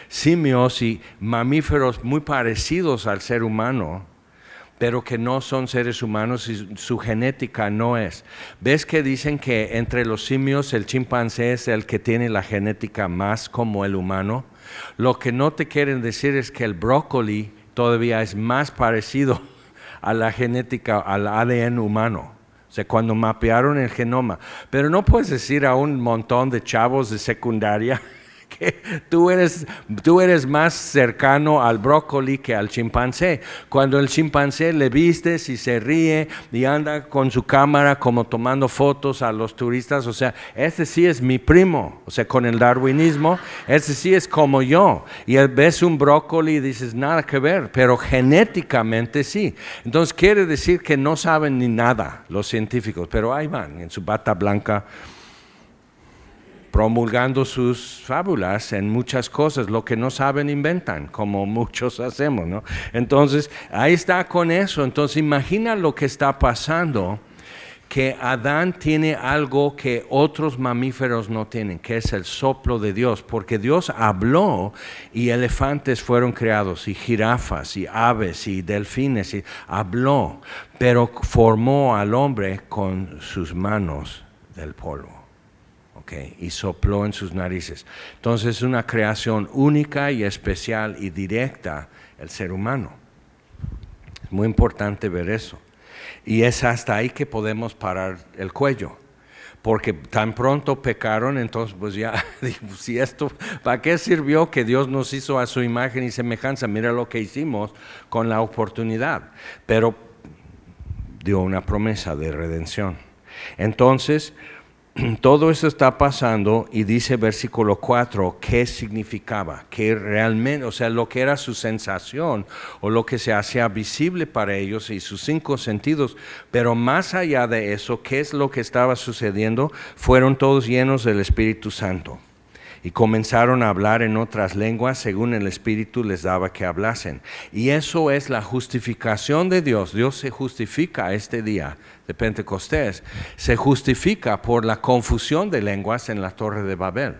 simios y mamíferos muy parecidos al ser humano, pero que no son seres humanos y su genética no es. ¿Ves que dicen que entre los simios el chimpancé es el que tiene la genética más como el humano? Lo que no te quieren decir es que el brócoli todavía es más parecido a la genética, al ADN humano. O sea, cuando mapearon el genoma. Pero no puedes decir a un montón de chavos de secundaria que tú eres más cercano al brócoli que al chimpancé. Cuando el chimpancé le vistes y se ríe y anda con su cámara como tomando fotos a los turistas, o sea, ese sí es mi primo. O sea, con el darwinismo, ese sí es como yo. Y ves un brócoli y dices, nada que ver, pero genéticamente sí. Entonces quiere decir que no saben ni nada los científicos, pero ahí van en su bata blanca, promulgando sus fábulas en muchas cosas, lo que no saben inventan, como muchos hacemos, ¿no? Entonces, ahí está con eso. Entonces, imagina lo que está pasando, que Adán tiene algo que otros mamíferos no tienen, que es el soplo de Dios, porque Dios habló y elefantes fueron creados, y jirafas, y aves, y delfines, y habló, pero formó al hombre con sus manos del polvo, ¿okay? Y sopló en sus narices. Entonces es una creación única y especial y directa el ser humano. Es muy importante ver eso. Y es hasta ahí que podemos parar el cuello, porque tan pronto pecaron, entonces pues ya, si esto, ¿para qué sirvió que Dios nos hizo a su imagen y semejanza? Mira lo que hicimos con la oportunidad, pero dio una promesa de redención. Entonces, todo eso está pasando y dice versículo 4 qué significaba, que realmente, o sea, lo que era su sensación o lo que se hacía visible para ellos y sus 5 sentidos, pero más allá de eso, ¿qué es lo que estaba sucediendo? Fueron todos llenos del Espíritu Santo y comenzaron a hablar en otras lenguas según el Espíritu les daba que hablasen. Y eso es la justificación de Dios. Dios se justifica este día de Pentecostés, se justifica por la confusión de lenguas en la Torre de Babel.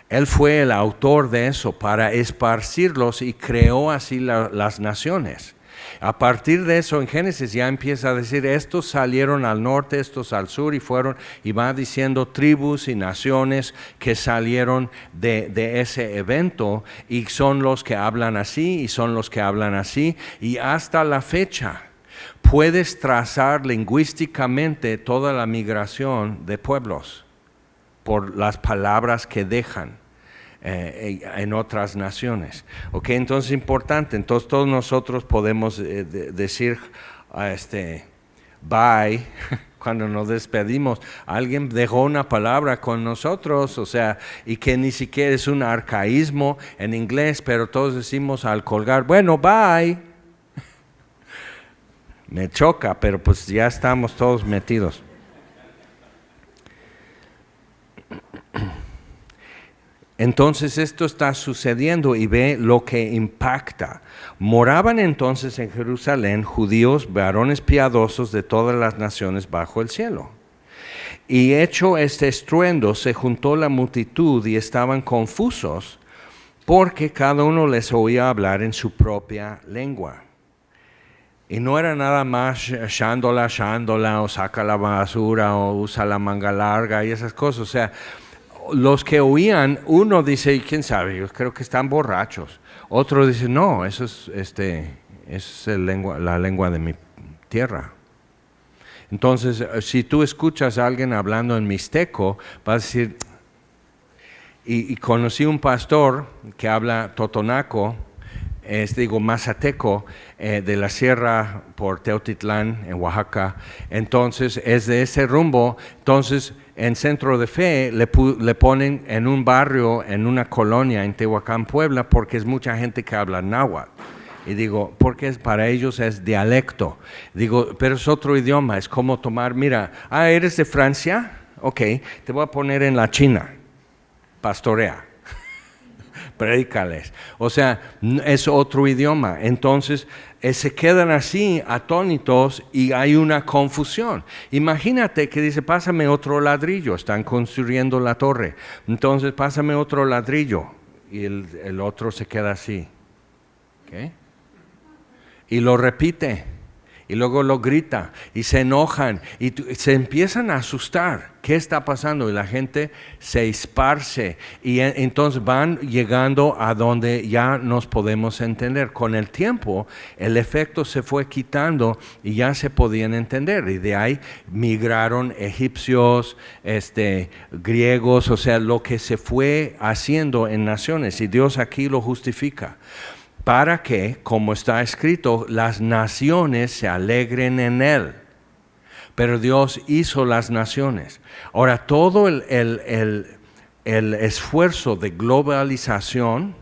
Él fue el autor de eso para esparcirlos y creó así las naciones. A partir de eso en Génesis ya empieza a decir, estos salieron al norte, estos al sur y fueron, y va diciendo tribus y naciones que salieron de ese evento y son los que hablan así y son los que hablan así, y hasta la fecha puedes trazar lingüísticamente toda la migración de pueblos por las palabras que dejan en otras naciones. Okay, entonces es importante. Entonces todos nosotros podemos decir bye cuando nos despedimos. Alguien dejó una palabra con nosotros, o sea, y que ni siquiera es un arcaísmo en inglés, pero todos decimos al colgar, bueno, bye. Me choca, pero pues ya estamos todos metidos. Entonces esto está sucediendo y ve lo que impacta. Moraban entonces en Jerusalén judíos, varones piadosos de todas las naciones bajo el cielo. Y hecho este estruendo, se juntó la multitud y estaban confusos, porque cada uno les oía hablar en su propia lengua. Y no era nada más shándola, o saca la basura, o usa la manga larga y esas cosas. O sea, los que oían, uno dice, ¿quién sabe? Yo creo que están borrachos. Otro dice, no, eso es la lengua de mi tierra. Entonces, si tú escuchas a alguien hablando en mixteco, vas a decir, y conocí un pastor que habla totonaco, mazateco, de la sierra por Teotitlán, en Oaxaca. Entonces, es de ese rumbo. Entonces, en Centro de Fe le ponen en un barrio, en una colonia en Tehuacán, Puebla, porque es mucha gente que habla náhuatl. Y digo, porque para ellos es dialecto. Digo, pero es otro idioma, es como tomar, mira, ¿eres de Francia? Ok, te voy a poner en la China, pastorea. Predícales. O sea, es otro idioma. Entonces, se quedan así atónitos y hay una confusión. Imagínate que dice, pásame otro ladrillo. Están construyendo la torre. Entonces, pásame otro ladrillo. Y el otro se queda así. ¿Okay? Y lo repite. Y luego lo grita. Y se enojan. Y se empiezan a asustar. ¿Qué está pasando? Y la gente se esparce. Y entonces van llegando a donde ya nos podemos entender. Con el tiempo, el efecto se fue quitando y ya se podían entender. Y de ahí migraron egipcios, griegos, o sea, lo que se fue haciendo en naciones. Y Dios aquí lo justifica. Para que, como está escrito, las naciones se alegren en él. Pero Dios hizo las naciones. Ahora, todo el esfuerzo de globalización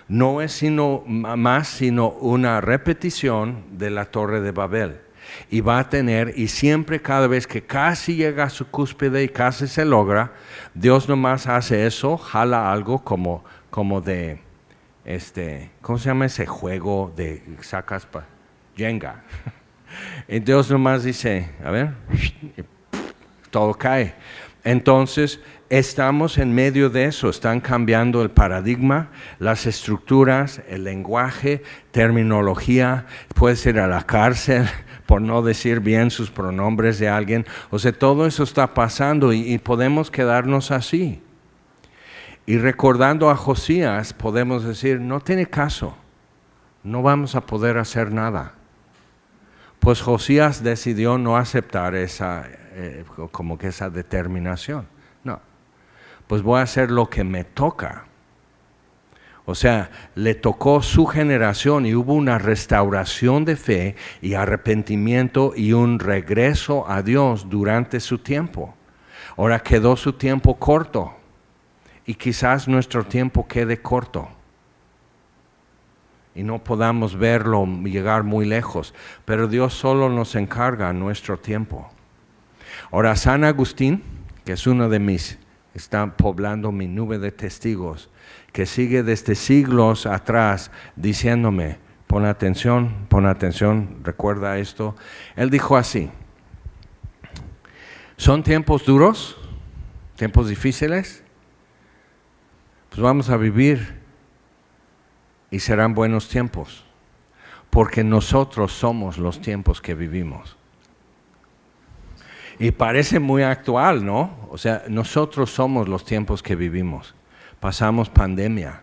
no es sino una repetición de la Torre de Babel. Y va a tener, y siempre cada vez que casi llega a su cúspide y casi se logra, Dios nomás hace eso, jala algo como de, ¿cómo se llama ese juego de sacas para Jenga? Y Dios nomás dice, a ver, todo cae. Entonces, estamos en medio de eso, están cambiando el paradigma, las estructuras, el lenguaje, terminología, puedes ir a la cárcel por no decir bien sus pronombres de alguien. O sea, todo eso está pasando y podemos quedarnos así. Y recordando a Josías, podemos decir, no tiene caso, no vamos a poder hacer nada. Pues Josías decidió no aceptar esa determinación. No, pues voy a hacer lo que me toca. O sea, le tocó su generación y hubo una restauración de fe y arrepentimiento y un regreso a Dios durante su tiempo. Ahora quedó su tiempo corto y quizás nuestro tiempo quede corto y no podamos verlo llegar muy lejos, pero Dios solo nos encarga nuestro tiempo. Ahora, San Agustín, que es uno de mis, está poblando mi nube de testigos, que sigue desde siglos atrás diciéndome, pon atención, recuerda esto. Él dijo así, ¿son tiempos duros? ¿Tiempos difíciles? Pues vamos a vivir y serán buenos tiempos, porque nosotros somos los tiempos que vivimos. Y parece muy actual, ¿no? O sea, nosotros somos los tiempos que vivimos. Pasamos pandemia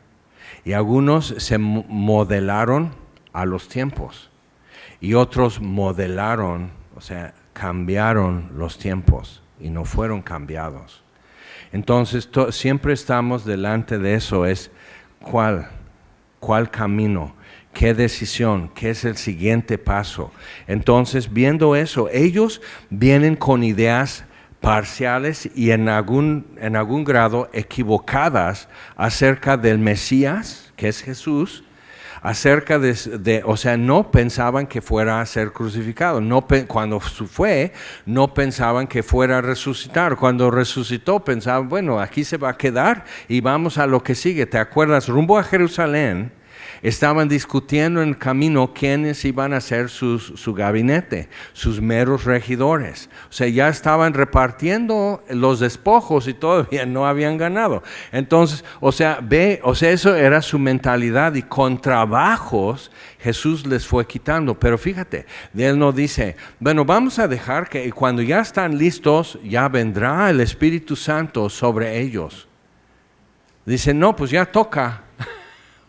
y algunos se modelaron a los tiempos y otros modelaron, o sea, cambiaron los tiempos y no fueron cambiados. Entonces, siempre estamos delante de eso, es ¿cuál camino? ¿Qué decisión? ¿Qué es el siguiente paso? Entonces, viendo eso, ellos vienen con ideas parciales y en algún grado equivocadas acerca del Mesías, que es Jesús, acerca o sea, no pensaban que fuera a ser crucificado, cuando fue, no pensaban que fuera a resucitar, cuando resucitó pensaban, bueno, aquí se va a quedar y vamos a lo que sigue. ¿Te acuerdas? Rumbo a Jerusalén, estaban discutiendo en el camino quiénes iban a ser su gabinete, sus meros regidores. O sea, ya estaban repartiendo los despojos y todavía no habían ganado. Entonces, o sea, eso era su mentalidad y con trabajos Jesús les fue quitando. Pero fíjate, Él no dice, bueno, vamos a dejar que cuando ya están listos, ya vendrá el Espíritu Santo sobre ellos. Dice, no, pues ya toca.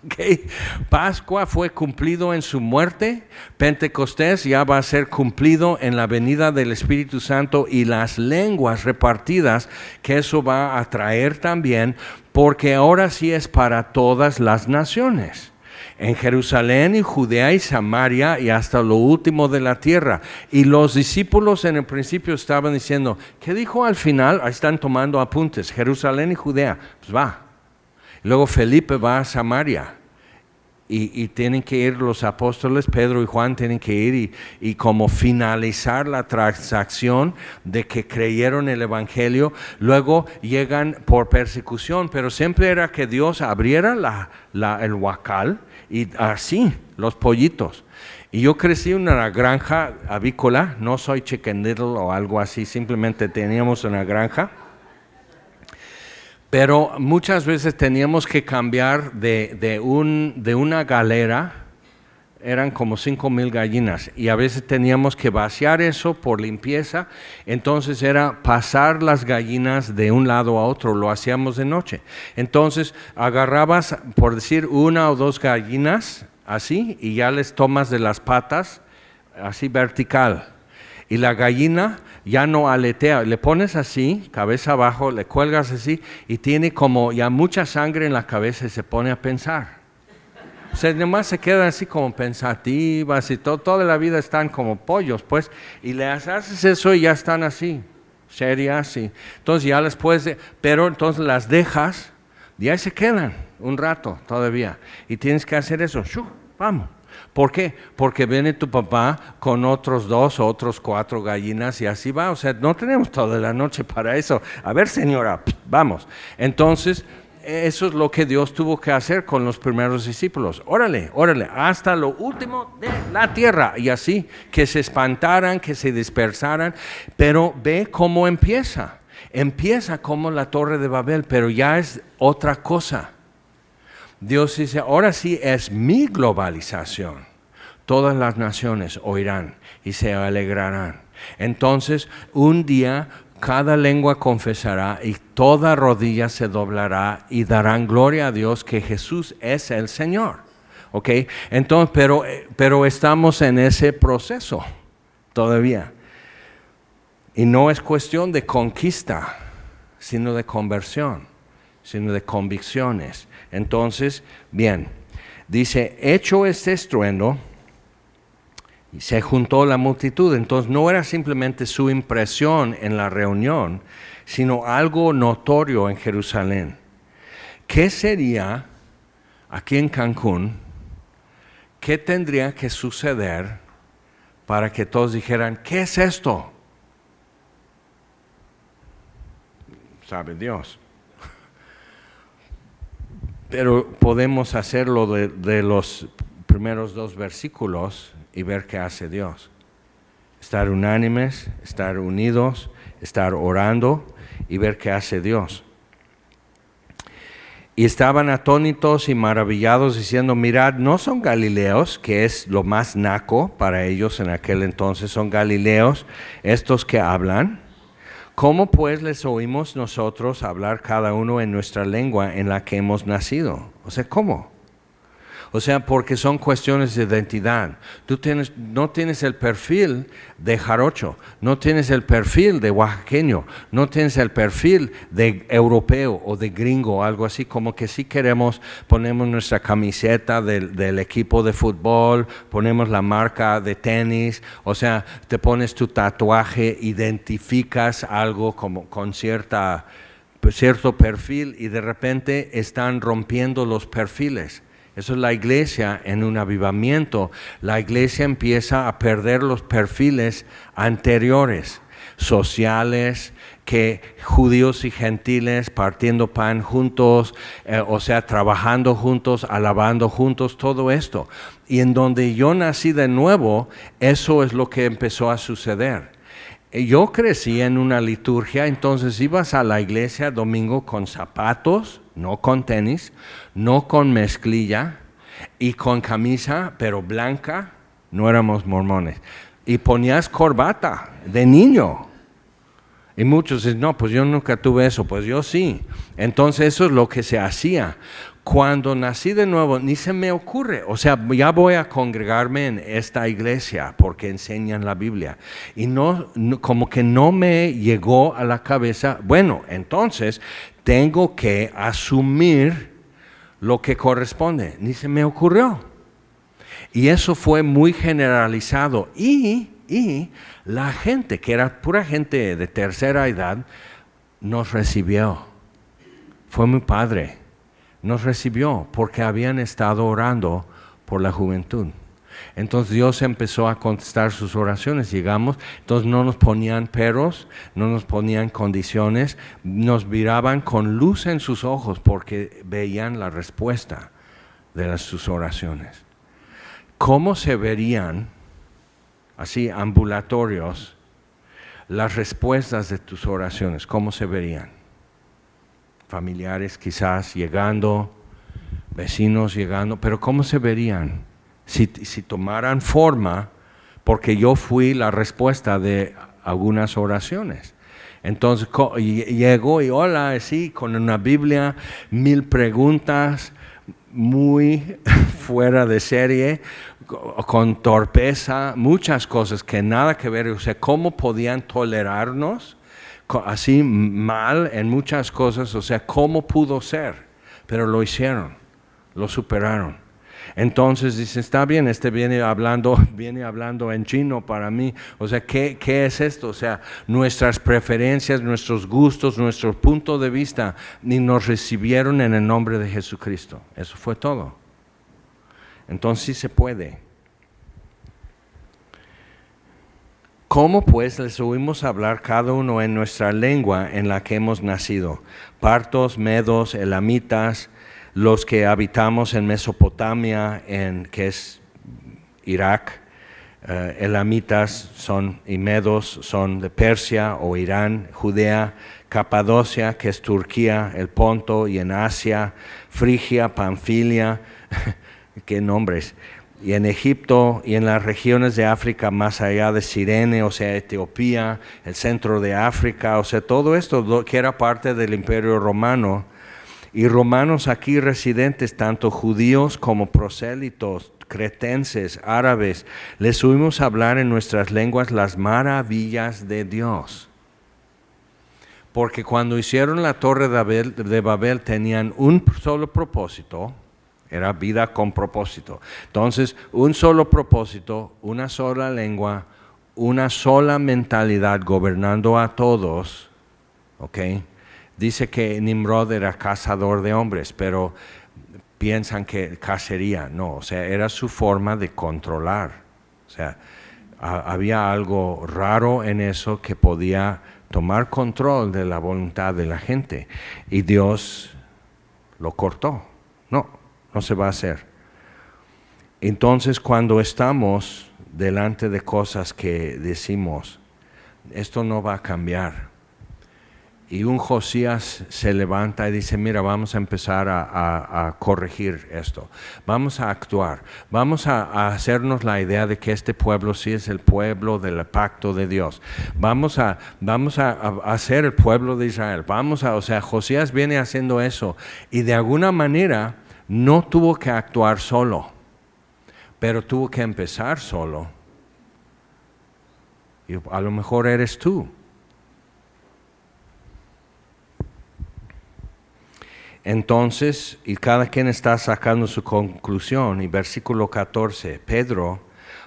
Okay. Pascua fue cumplido en su muerte, Pentecostés ya va a ser cumplido en la venida del Espíritu Santo y las lenguas repartidas que eso va a traer también, porque ahora sí es para todas las naciones, en Jerusalén y Judea y Samaria y hasta lo último de la tierra. Y los discípulos en el principio estaban diciendo, ¿qué dijo al final? Ahí están tomando apuntes, Jerusalén y Judea, pues va. Luego Felipe va a Samaria y tienen que ir los apóstoles, Pedro y Juan tienen que ir y como finalizar la transacción de que creyeron el Evangelio. Luego llegan por persecución, pero siempre era que Dios abriera el huacal y así, los pollitos. Y yo crecí en una granja avícola, no soy chicken little o algo así, simplemente teníamos una granja. Pero muchas veces teníamos que cambiar de una galera, eran como 5,000 gallinas, y a veces teníamos que vaciar eso por limpieza. Entonces era pasar las gallinas de un lado a otro, lo hacíamos de noche. Entonces agarrabas, por decir, 1 o 2 gallinas, así, y ya les tomas de las patas, así vertical. Y la gallina ya no aletea, le pones así, cabeza abajo, le cuelgas así y tiene como ya mucha sangre en la cabeza y se pone a pensar. O sea, nomás se quedan así como pensativas y toda la vida están como pollos, pues, y le haces eso y ya están así, serias, y entonces ya les puedes, pero entonces las dejas y ahí se quedan un rato todavía y tienes que hacer eso, vamos. ¿Por qué? Porque viene tu papá con otros 2 o otros 4 gallinas y así va. O sea, no tenemos toda la noche para eso. A ver, señora, vamos. Entonces, eso es lo que Dios tuvo que hacer con los primeros discípulos. Órale, órale, hasta lo último de la tierra. Y así, que se espantaran, que se dispersaran. Pero ve cómo empieza. Empieza como la Torre de Babel, pero ya es otra cosa. Dios dice, ahora sí es mi globalización. Todas las naciones oirán y se alegrarán. Entonces, un día cada lengua confesará y toda rodilla se doblará y darán gloria a Dios que Jesús es el Señor. ¿Ok? Entonces, pero estamos en ese proceso todavía. Y no es cuestión de conquista, sino de conversión, sino de convicciones. Entonces, bien, dice, hecho este estruendo, y se juntó la multitud. Entonces no era simplemente su impresión en la reunión, sino algo notorio en Jerusalén. ¿Qué sería aquí en Cancún? ¿Qué tendría que suceder para que todos dijeran, ¿qué es esto? Sabe Dios. Pero podemos hacerlo de los primeros 2 versículos y ver qué hace Dios. Estar unánimes, estar unidos, estar orando y ver qué hace Dios. Y estaban atónitos y maravillados diciendo, mirad, no son galileos, que es lo más naco para ellos en aquel entonces, son galileos estos que hablan. ¿Cómo pues les oímos nosotros hablar cada uno en nuestra lengua en la que hemos nacido? O sea, ¿cómo? O sea, porque son cuestiones de identidad. No tienes el perfil de jarocho, no tienes el perfil de oaxaqueño, no tienes el perfil de europeo o de gringo, algo así como que si queremos, ponemos nuestra camiseta del equipo de fútbol, ponemos la marca de tenis, o sea, te pones tu tatuaje, identificas algo como con cierto perfil y de repente están rompiendo los perfiles. Eso es la iglesia en un avivamiento. La iglesia empieza a perder los perfiles anteriores, sociales, que judíos y gentiles partiendo pan juntos, o sea, trabajando juntos, alabando juntos, todo esto. Y en donde yo nací de nuevo, eso es lo que empezó a suceder. Yo crecí en una liturgia, entonces ibas a la iglesia domingo con zapatos, no con tenis, no con mezclilla y con camisa, pero blanca, no éramos mormones. Y ponías corbata de niño. Y muchos dicen, no, pues yo nunca tuve eso, pues yo sí. Entonces eso es lo que se hacía. Cuando nací de nuevo, ni se me ocurre, o sea, ya voy a congregarme en esta iglesia porque enseñan la Biblia. Y como que no me llegó a la cabeza, bueno, entonces tengo que asumir lo que corresponde. Ni se me ocurrió. Y eso fue muy generalizado. Y la gente, que era pura gente de tercera edad, nos recibió. Fue muy padre. Nos recibió porque habían estado orando por la juventud. Entonces Dios empezó a contestar sus oraciones. Llegamos, entonces no nos ponían peros, no nos ponían condiciones, nos miraban con luz en sus ojos porque veían la respuesta de sus oraciones. ¿Cómo se verían, así ambulatorios, las respuestas de tus oraciones? ¿Cómo se verían? Familiares quizás llegando, vecinos llegando, pero ¿cómo se verían? Si tomaran forma, porque yo fui la respuesta de algunas oraciones. Entonces llego y hola, sí, con una Biblia, 1000 preguntas, muy fuera de serie, con torpeza, muchas cosas que nada que ver, o sea, ¿cómo podían tolerarnos así mal en muchas cosas? O sea, ¿cómo pudo ser? Pero lo hicieron, lo superaron. Entonces dice, está bien, viene hablando en chino para mí. O sea, ¿qué es esto? O sea, nuestras preferencias, nuestros gustos, nuestro punto de vista, y nos recibieron en el nombre de Jesucristo. Eso fue todo. Entonces sí se puede. ¿Cómo pues les oímos hablar cada uno en nuestra lengua en la que hemos nacido? Partos, medos, elamitas, los que habitamos en Mesopotamia, que es Irak, elamitas y medos son de Persia o Irán, Judea, Capadocia, que es Turquía, el Ponto, y en Asia, Frigia, Panfilia, qué nombres, y en Egipto y en las regiones de África más allá de Cirene, o sea, Etiopía, el centro de África, o sea, todo esto que era parte del Imperio Romano, y romanos aquí residentes, tanto judíos como prosélitos, cretenses, árabes, les oímos hablar en nuestras lenguas las maravillas de Dios. Porque cuando hicieron la torre de Babel tenían un solo propósito, era vida con propósito. Entonces, un solo propósito, una sola lengua, una sola mentalidad gobernando a todos, ¿ok? Dice que Nimrod era cazador de hombres, pero piensan que cacería, no, o sea, era su forma de controlar. O sea, había algo raro en eso que podía tomar control de la voluntad de la gente. Y Dios lo cortó. No se va a hacer. Entonces, cuando estamos delante de cosas que decimos, esto no va a cambiar. Y un Josías se levanta y dice, mira, vamos a empezar a corregir esto. Vamos a actuar. Vamos a hacernos la idea de que este pueblo sí es el pueblo del pacto de Dios. Vamos a hacer el pueblo de Israel. O sea, Josías viene haciendo eso. Y de alguna manera no tuvo que actuar solo, pero tuvo que empezar solo. Y a lo mejor eres tú. Entonces, y cada quien está sacando su conclusión, y versículo 14, Pedro,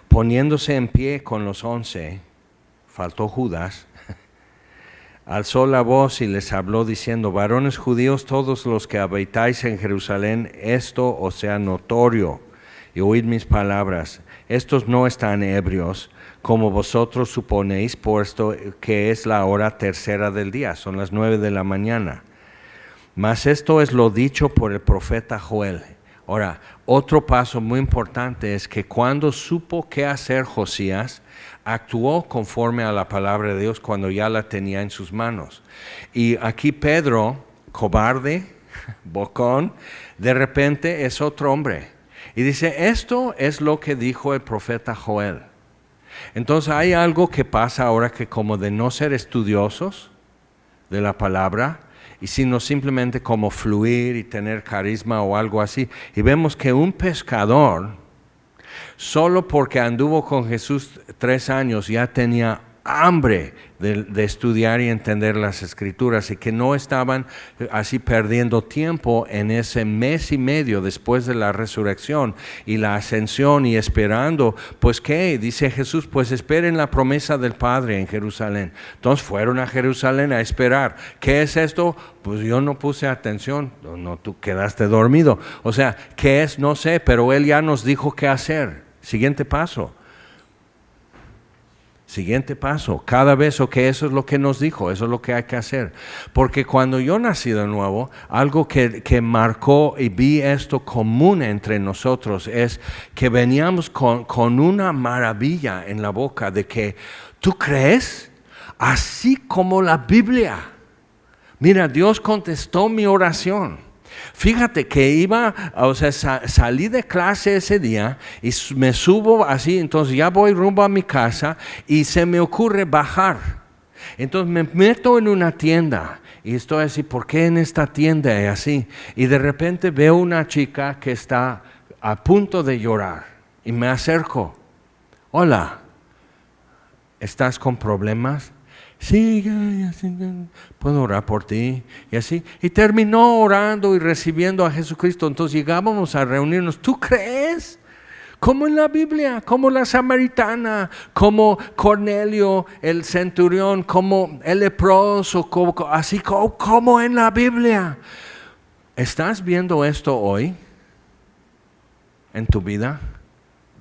poniéndose en pie con los 11, faltó Judas, alzó la voz y les habló diciendo, varones judíos, todos los que habitáis en Jerusalén, esto os sea notorio, y oíd mis palabras, estos no están ebrios, como vosotros suponéis, puesto que es la hora tercera del día, son las 9 de la mañana. Mas esto es lo dicho por el profeta Joel. Ahora, otro paso muy importante es que cuando supo qué hacer Josías, actuó conforme a la palabra de Dios cuando ya la tenía en sus manos. Y aquí Pedro, cobarde, bocón, de repente es otro hombre. Y dice, esto es lo que dijo el profeta Joel. Entonces hay algo que pasa ahora que como de no ser estudiosos de la palabra, y sino simplemente como fluir y tener carisma o algo así. Y vemos que un pescador, solo porque anduvo con Jesús 3 años, ya tenía hambre de estudiar y entender las Escrituras, y que no estaban así perdiendo tiempo en ese mes y medio después de la resurrección y la ascensión, y esperando, pues ¿qué? Dice Jesús, pues esperen la promesa del Padre en Jerusalén. Entonces fueron a Jerusalén a esperar. ¿Qué es esto? Pues yo no puse atención, no, tú quedaste dormido. O sea, ¿qué es? No sé, pero Él ya nos dijo qué hacer. Siguiente paso. Siguiente paso, cada vez, que eso es lo que nos dijo, eso es lo que hay que hacer. Porque cuando yo nací de nuevo, algo que marcó y vi esto común entre nosotros es que veníamos con una maravilla en la boca de que, ¿tú crees? Así como la Biblia. Mira, Dios contestó mi oración. Fíjate que salí de clase ese día y me subo así, entonces ya voy rumbo a mi casa y se me ocurre bajar. Entonces me meto en una tienda y estoy así, ¿por qué en esta tienda? Y así, y de repente veo una chica que está a punto de llorar y me acerco. Hola, ¿estás con problemas? Sí, puedo orar por ti, y así. Y terminó orando y recibiendo a Jesucristo. Entonces llegábamos a reunirnos. ¿Tú crees? Como en la Biblia, como la samaritana, como Cornelio, el centurión, como el leproso, así como en la Biblia. ¿Estás viendo esto hoy en tu vida?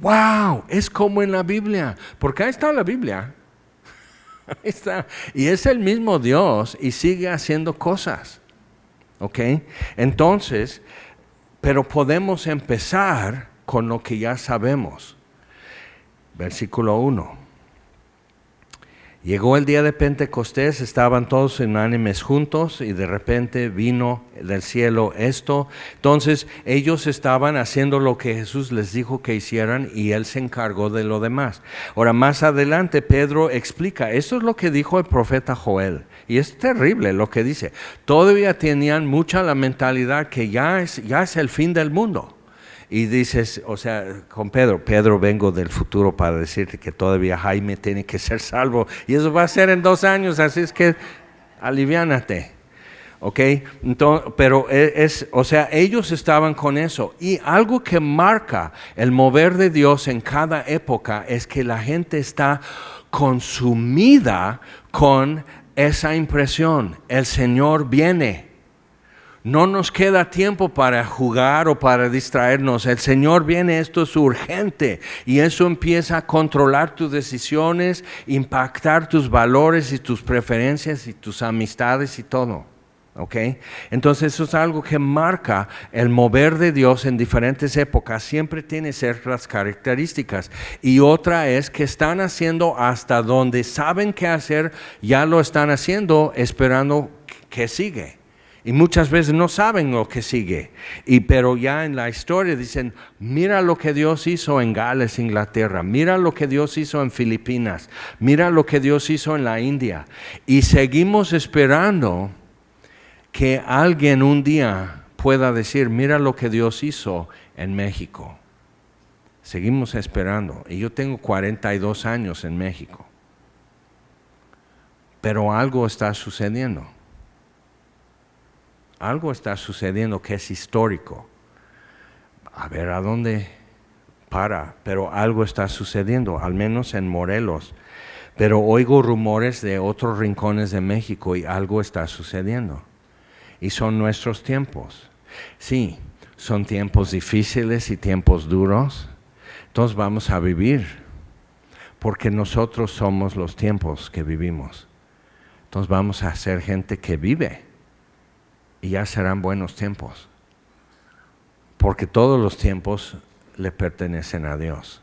¡Wow! Es como en la Biblia. Porque ahí está la Biblia. Ahí está. Y es el mismo Dios y sigue haciendo cosas. ¿Ok? Entonces, pero podemos empezar con lo que ya sabemos. Versículo 1. Llegó el día de Pentecostés, estaban todos unánimes juntos y de repente vino del cielo esto. Entonces ellos estaban haciendo lo que Jesús les dijo que hicieran y Él se encargó de lo demás. Ahora más adelante Pedro explica, esto es lo que dijo el profeta Joel. Y es terrible lo que dice. Todavía tenían mucha la mentalidad que ya es el fin del mundo. Y dices, o sea, con Pedro, vengo del futuro para decirte que todavía Jaime tiene que ser salvo. Y eso va a ser en 2 años, así es que aliviánate. ¿Ok? Entonces, pero o sea, ellos estaban con eso. Y algo que marca el mover de Dios en cada época es que la gente está consumida con esa impresión. El Señor viene. No nos queda tiempo para jugar o para distraernos. El Señor viene, esto es urgente. Y eso empieza a controlar tus decisiones, impactar tus valores y tus preferencias y tus amistades y todo. ¿Ok? Entonces eso es algo que marca el mover de Dios en diferentes épocas. Siempre tiene ciertas características. Y otra es que están haciendo hasta donde saben qué hacer, ya lo están haciendo esperando que sigue. Y muchas veces no saben lo que sigue. Pero ya en la historia dicen, mira lo que Dios hizo en Gales, Inglaterra. Mira lo que Dios hizo en Filipinas. Mira lo que Dios hizo en la India. Y seguimos esperando que alguien un día pueda decir, mira lo que Dios hizo en México. Seguimos esperando. Y yo tengo 42 años en México. Pero algo está sucediendo. Algo está sucediendo que es histórico. A ver a dónde para, pero algo está sucediendo, al menos en Morelos. Pero oigo rumores de otros rincones de México y algo está sucediendo. Y son nuestros tiempos. Sí, son tiempos difíciles y tiempos duros. Entonces vamos a vivir, porque nosotros somos los tiempos que vivimos. Entonces vamos a ser gente que vive. Y ya serán buenos tiempos, porque todos los tiempos le pertenecen a Dios.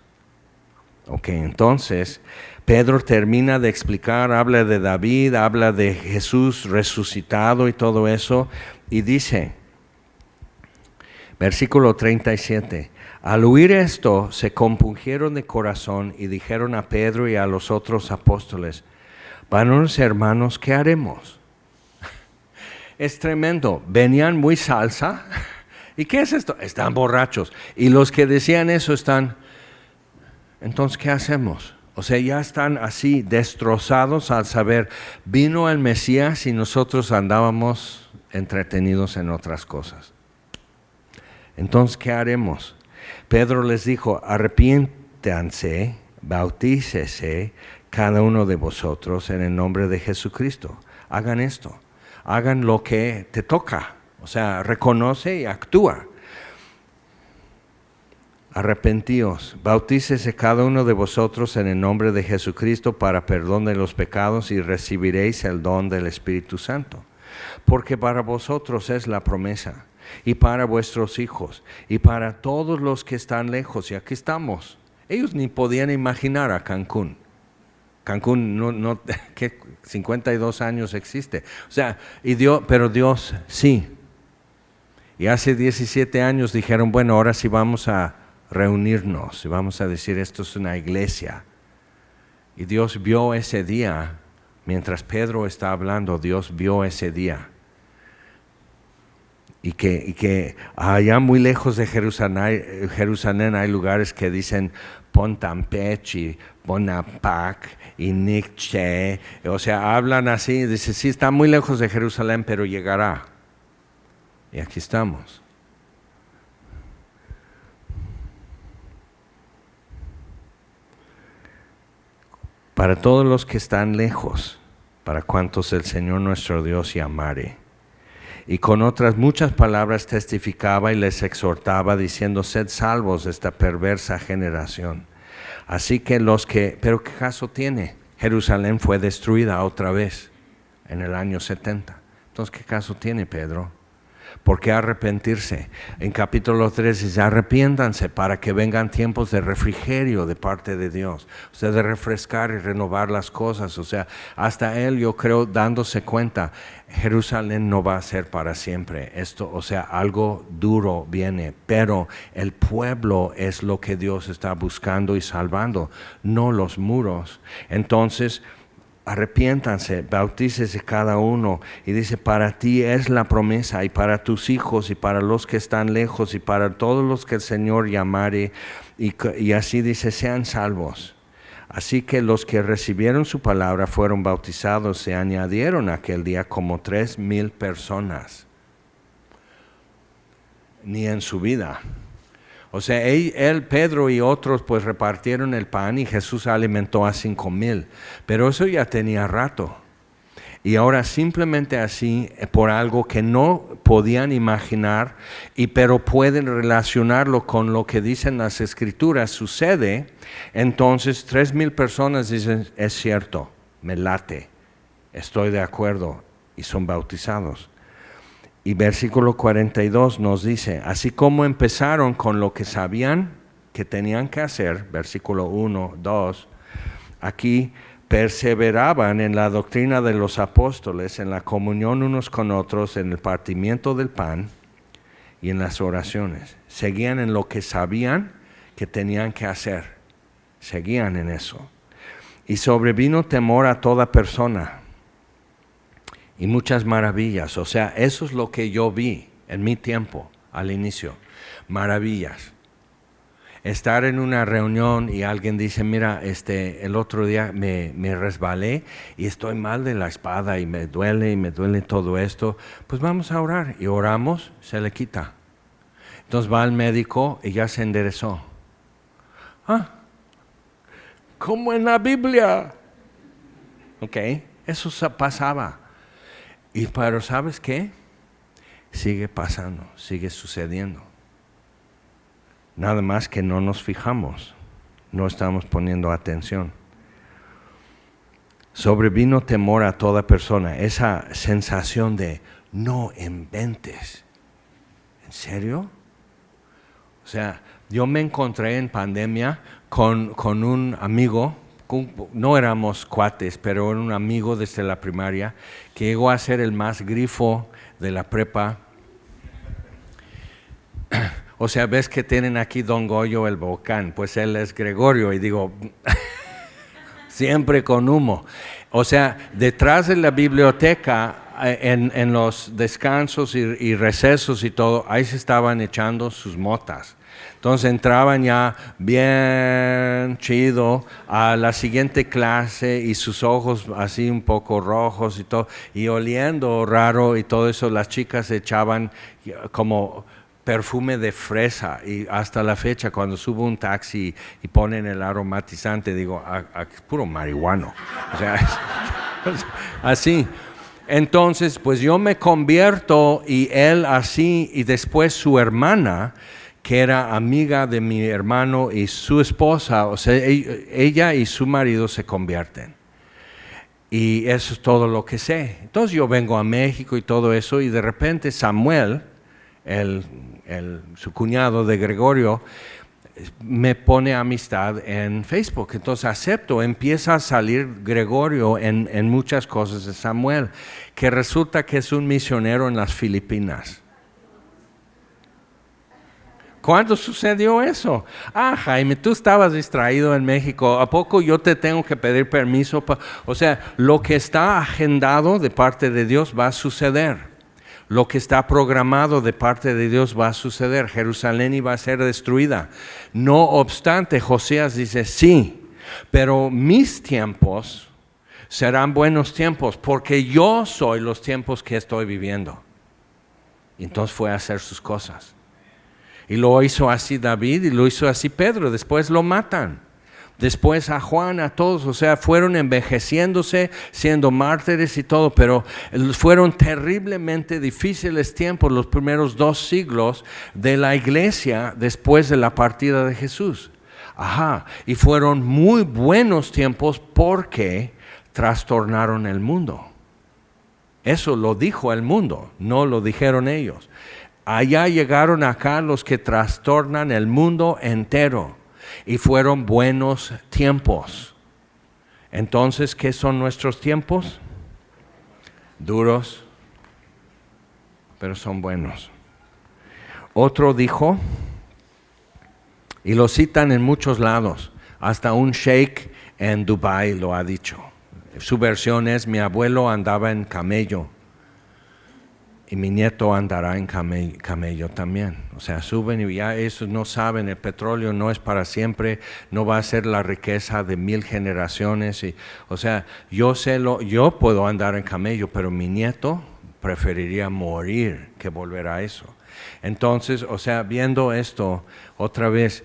Ok, entonces Pedro termina de explicar, habla de David, habla de Jesús resucitado y todo eso, y dice, versículo 37, al oír esto se compungieron de corazón y dijeron a Pedro y a los otros apóstoles, varones hermanos, ¿qué haremos? Es tremendo, venían muy salsa. ¿Y qué es esto? Están borrachos. Y los que decían eso están, entonces, ¿qué hacemos? O sea, ya están así destrozados al saber, vino el Mesías y nosotros andábamos entretenidos en otras cosas. Entonces, ¿qué haremos? Pedro les dijo, arrepiéntanse, bautícese cada uno de vosotros en el nombre de Jesucristo. Hagan esto. Hagan lo que te toca, o sea, reconoce y actúa. Arrepentíos, bautícese cada uno de vosotros en el nombre de Jesucristo para perdón de los pecados y recibiréis el don del Espíritu Santo. Porque para vosotros es la promesa, y para vuestros hijos, y para todos los que están lejos, y aquí estamos. Ellos ni podían imaginar a Cancún. Cancún que 52 años existe. O sea, pero Dios sí. Y hace 17 años dijeron, bueno, ahora sí vamos a reunirnos y vamos a decir, esto es una iglesia. Y Dios vio ese día, mientras Pedro está hablando, Dios vio ese día. Y que allá muy lejos de Jerusalén hay lugares que dicen Pontampechi, Bonapac y Nietzsche, o sea, hablan así, dice, sí, está muy lejos de Jerusalén, pero llegará. Y aquí estamos. Para todos los que están lejos, para cuantos el Señor nuestro Dios llamare. Y con otras muchas palabras testificaba y les exhortaba diciendo, sed salvos de esta perversa generación. Así que pero ¿qué caso tiene? Jerusalén fue destruida otra vez en el año 70. Entonces, ¿qué caso tiene, Pedro? ¿Por qué arrepentirse? En capítulo 3 dice, arrepiéntanse para que vengan tiempos de refrigerio de parte de Dios. O sea, de refrescar y renovar las cosas. O sea, hasta él, yo creo, dándose cuenta, Jerusalén no va a ser para siempre. Esto, o sea, algo duro viene. Pero el pueblo es lo que Dios está buscando y salvando, no los muros. Entonces, arrepiéntanse, bautícese cada uno. Y dice, para ti es la promesa, y para tus hijos, y para los que están lejos, y para todos los que el Señor llamare. Y así dice, sean salvos. Así que los que recibieron su palabra fueron bautizados, se añadieron aquel día como 3,000 personas. Ni en su vida. O sea, él, Pedro y otros pues repartieron el pan y Jesús alimentó a 5,000. Pero eso ya tenía rato. Y ahora simplemente así, por algo que no podían imaginar, pero pueden relacionarlo con lo que dicen las Escrituras, sucede. Entonces 3,000 personas dicen, es cierto, me late, estoy de acuerdo, y son bautizados. Y versículo 42 nos dice, así como empezaron con lo que sabían que tenían que hacer, versículo 1, 2, aquí perseveraban en la doctrina de los apóstoles, en la comunión unos con otros, en el partimiento del pan y en las oraciones. Seguían en lo que sabían que tenían que hacer, seguían en eso. Y sobrevino temor a toda persona. Y muchas maravillas, o sea, eso es lo que yo vi en mi tiempo, al inicio, maravillas. Estar en una reunión y alguien dice, mira, el otro día me resbalé y estoy mal de la espalda y me duele todo esto, pues vamos a orar. Y oramos, se le quita. Entonces va al médico y ya se enderezó. Como en la Biblia. Ok, eso pasaba. Pero ¿sabes qué? Sigue pasando, sigue sucediendo. Nada más que no nos fijamos, no estamos poniendo atención. Sobrevino temor a toda persona, esa sensación de no inventes. ¿En serio? O sea, yo me encontré en pandemia con un amigo. No éramos cuates, pero era un amigo desde la primaria que llegó a ser el más grifo de la prepa. O sea, ves que tienen aquí Don Goyo el volcán, pues él es Gregorio y digo, siempre con humo. O sea, detrás de la biblioteca, en los descansos y recesos y todo, ahí se estaban echando sus motas. Entonces entraban ya bien chido a la siguiente clase y sus ojos así un poco rojos y todo, y oliendo raro y todo eso. Las chicas echaban como perfume de fresa, y hasta la fecha cuando subo un taxi y ponen el aromatizante, digo, es puro marihuano. O sea, así. Entonces, pues yo me convierto y él así, y después su hermana, que era amiga de mi hermano, y su esposa, o sea, ella y su marido se convierten. Y eso es todo lo que sé. Entonces yo vengo a México y todo eso, y de repente Samuel, su cuñado de Gregorio, me pone amistad en Facebook. Entonces acepto, empieza a salir Gregorio en muchas cosas de Samuel, que resulta que es un misionero en las Filipinas. ¿Cuándo sucedió eso? Jaime, tú estabas distraído en México. ¿A poco yo te tengo que pedir permiso? O sea, lo que está agendado de parte de Dios va a suceder. Lo que está programado de parte de Dios va a suceder. Jerusalén iba a ser destruida. No obstante, Josías dice, sí, pero mis tiempos serán buenos tiempos, porque yo soy los tiempos que estoy viviendo. Y entonces fue a hacer sus cosas. Y lo hizo así David y lo hizo así Pedro. Después lo matan. Después a Juan, a todos. O sea, fueron envejeciéndose, siendo mártires y todo. Pero fueron terriblemente difíciles tiempos los primeros 2 siglos de la iglesia después de la partida de Jesús. Ajá, y fueron muy buenos tiempos porque trastornaron el mundo. Eso lo dijo el mundo, no lo dijeron ellos. Allá llegaron acá los que trastornan el mundo entero y fueron buenos tiempos. Entonces, ¿qué son nuestros tiempos? Duros, pero son buenos. Otro dijo, y lo citan en muchos lados, hasta un sheikh en Dubái lo ha dicho. Su versión es: mi abuelo andaba en camello y mi nieto andará en camello también. O sea, suben y ya esos no saben, el petróleo no es para siempre, no va a ser la riqueza de 1000 generaciones. O sea, yo puedo andar en camello, pero mi nieto preferiría morir que volver a eso. Entonces, o sea, viendo esto otra vez,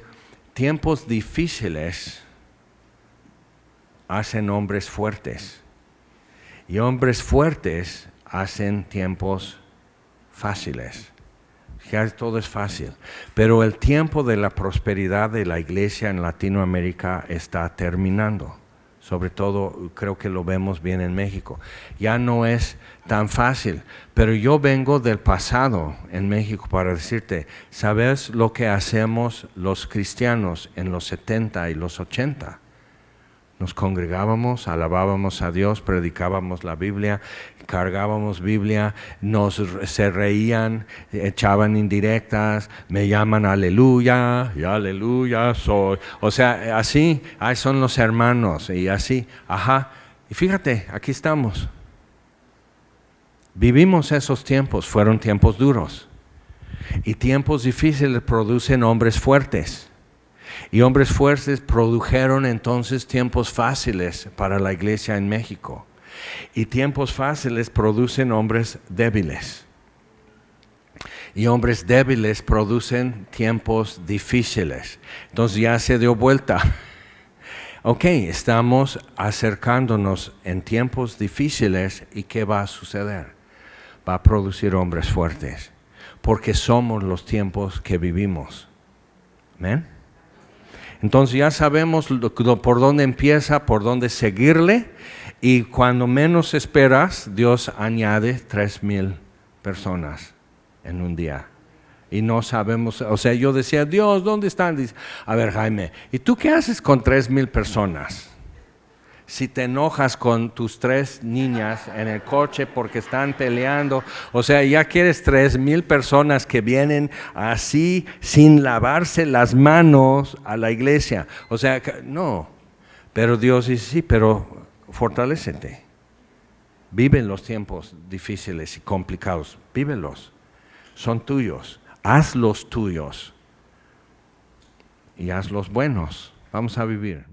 tiempos difíciles hacen hombres fuertes y hombres fuertes hacen tiempos fáciles. Ya todo es fácil, pero el tiempo de la prosperidad de la iglesia en Latinoamérica está terminando. Sobre todo creo que lo vemos bien en México. Ya no es tan fácil, pero yo vengo del pasado en México para decirte, ¿sabes lo que hacemos los cristianos en los 70 y los 80? Nos congregábamos, alabábamos a Dios, predicábamos la Biblia, cargábamos Biblia, se reían, echaban indirectas, me llaman aleluya, y aleluya soy. O sea, así, ahí son los hermanos, y así, ajá. Y fíjate, aquí estamos. Vivimos esos tiempos, fueron tiempos duros. Y tiempos difíciles producen hombres fuertes. Y hombres fuertes produjeron entonces tiempos fáciles para la iglesia en México. Y tiempos fáciles producen hombres débiles. Y hombres débiles producen tiempos difíciles. Entonces ya se dio vuelta. Ok, estamos acercándonos en tiempos difíciles. ¿Y qué va a suceder? Va a producir hombres fuertes. Porque somos los tiempos que vivimos. ¿Amén? Entonces ya sabemos por dónde empieza, por dónde seguirle, y cuando menos esperas, Dios añade 3000 personas en un día. Y no sabemos, o sea, yo decía, Dios, ¿dónde están? Dice, a ver, Jaime, ¿y tú qué haces con 3000 personas? Si te enojas con tus 3 niñas en el coche porque están peleando, o sea, ya quieres 3000 personas que vienen así sin lavarse las manos a la iglesia. O sea, no. Pero Dios dice, sí, pero fortalécete. Vive en los tiempos difíciles y complicados. Vívelos. Son tuyos. Hazlos tuyos. Y hazlos buenos. Vamos a vivir.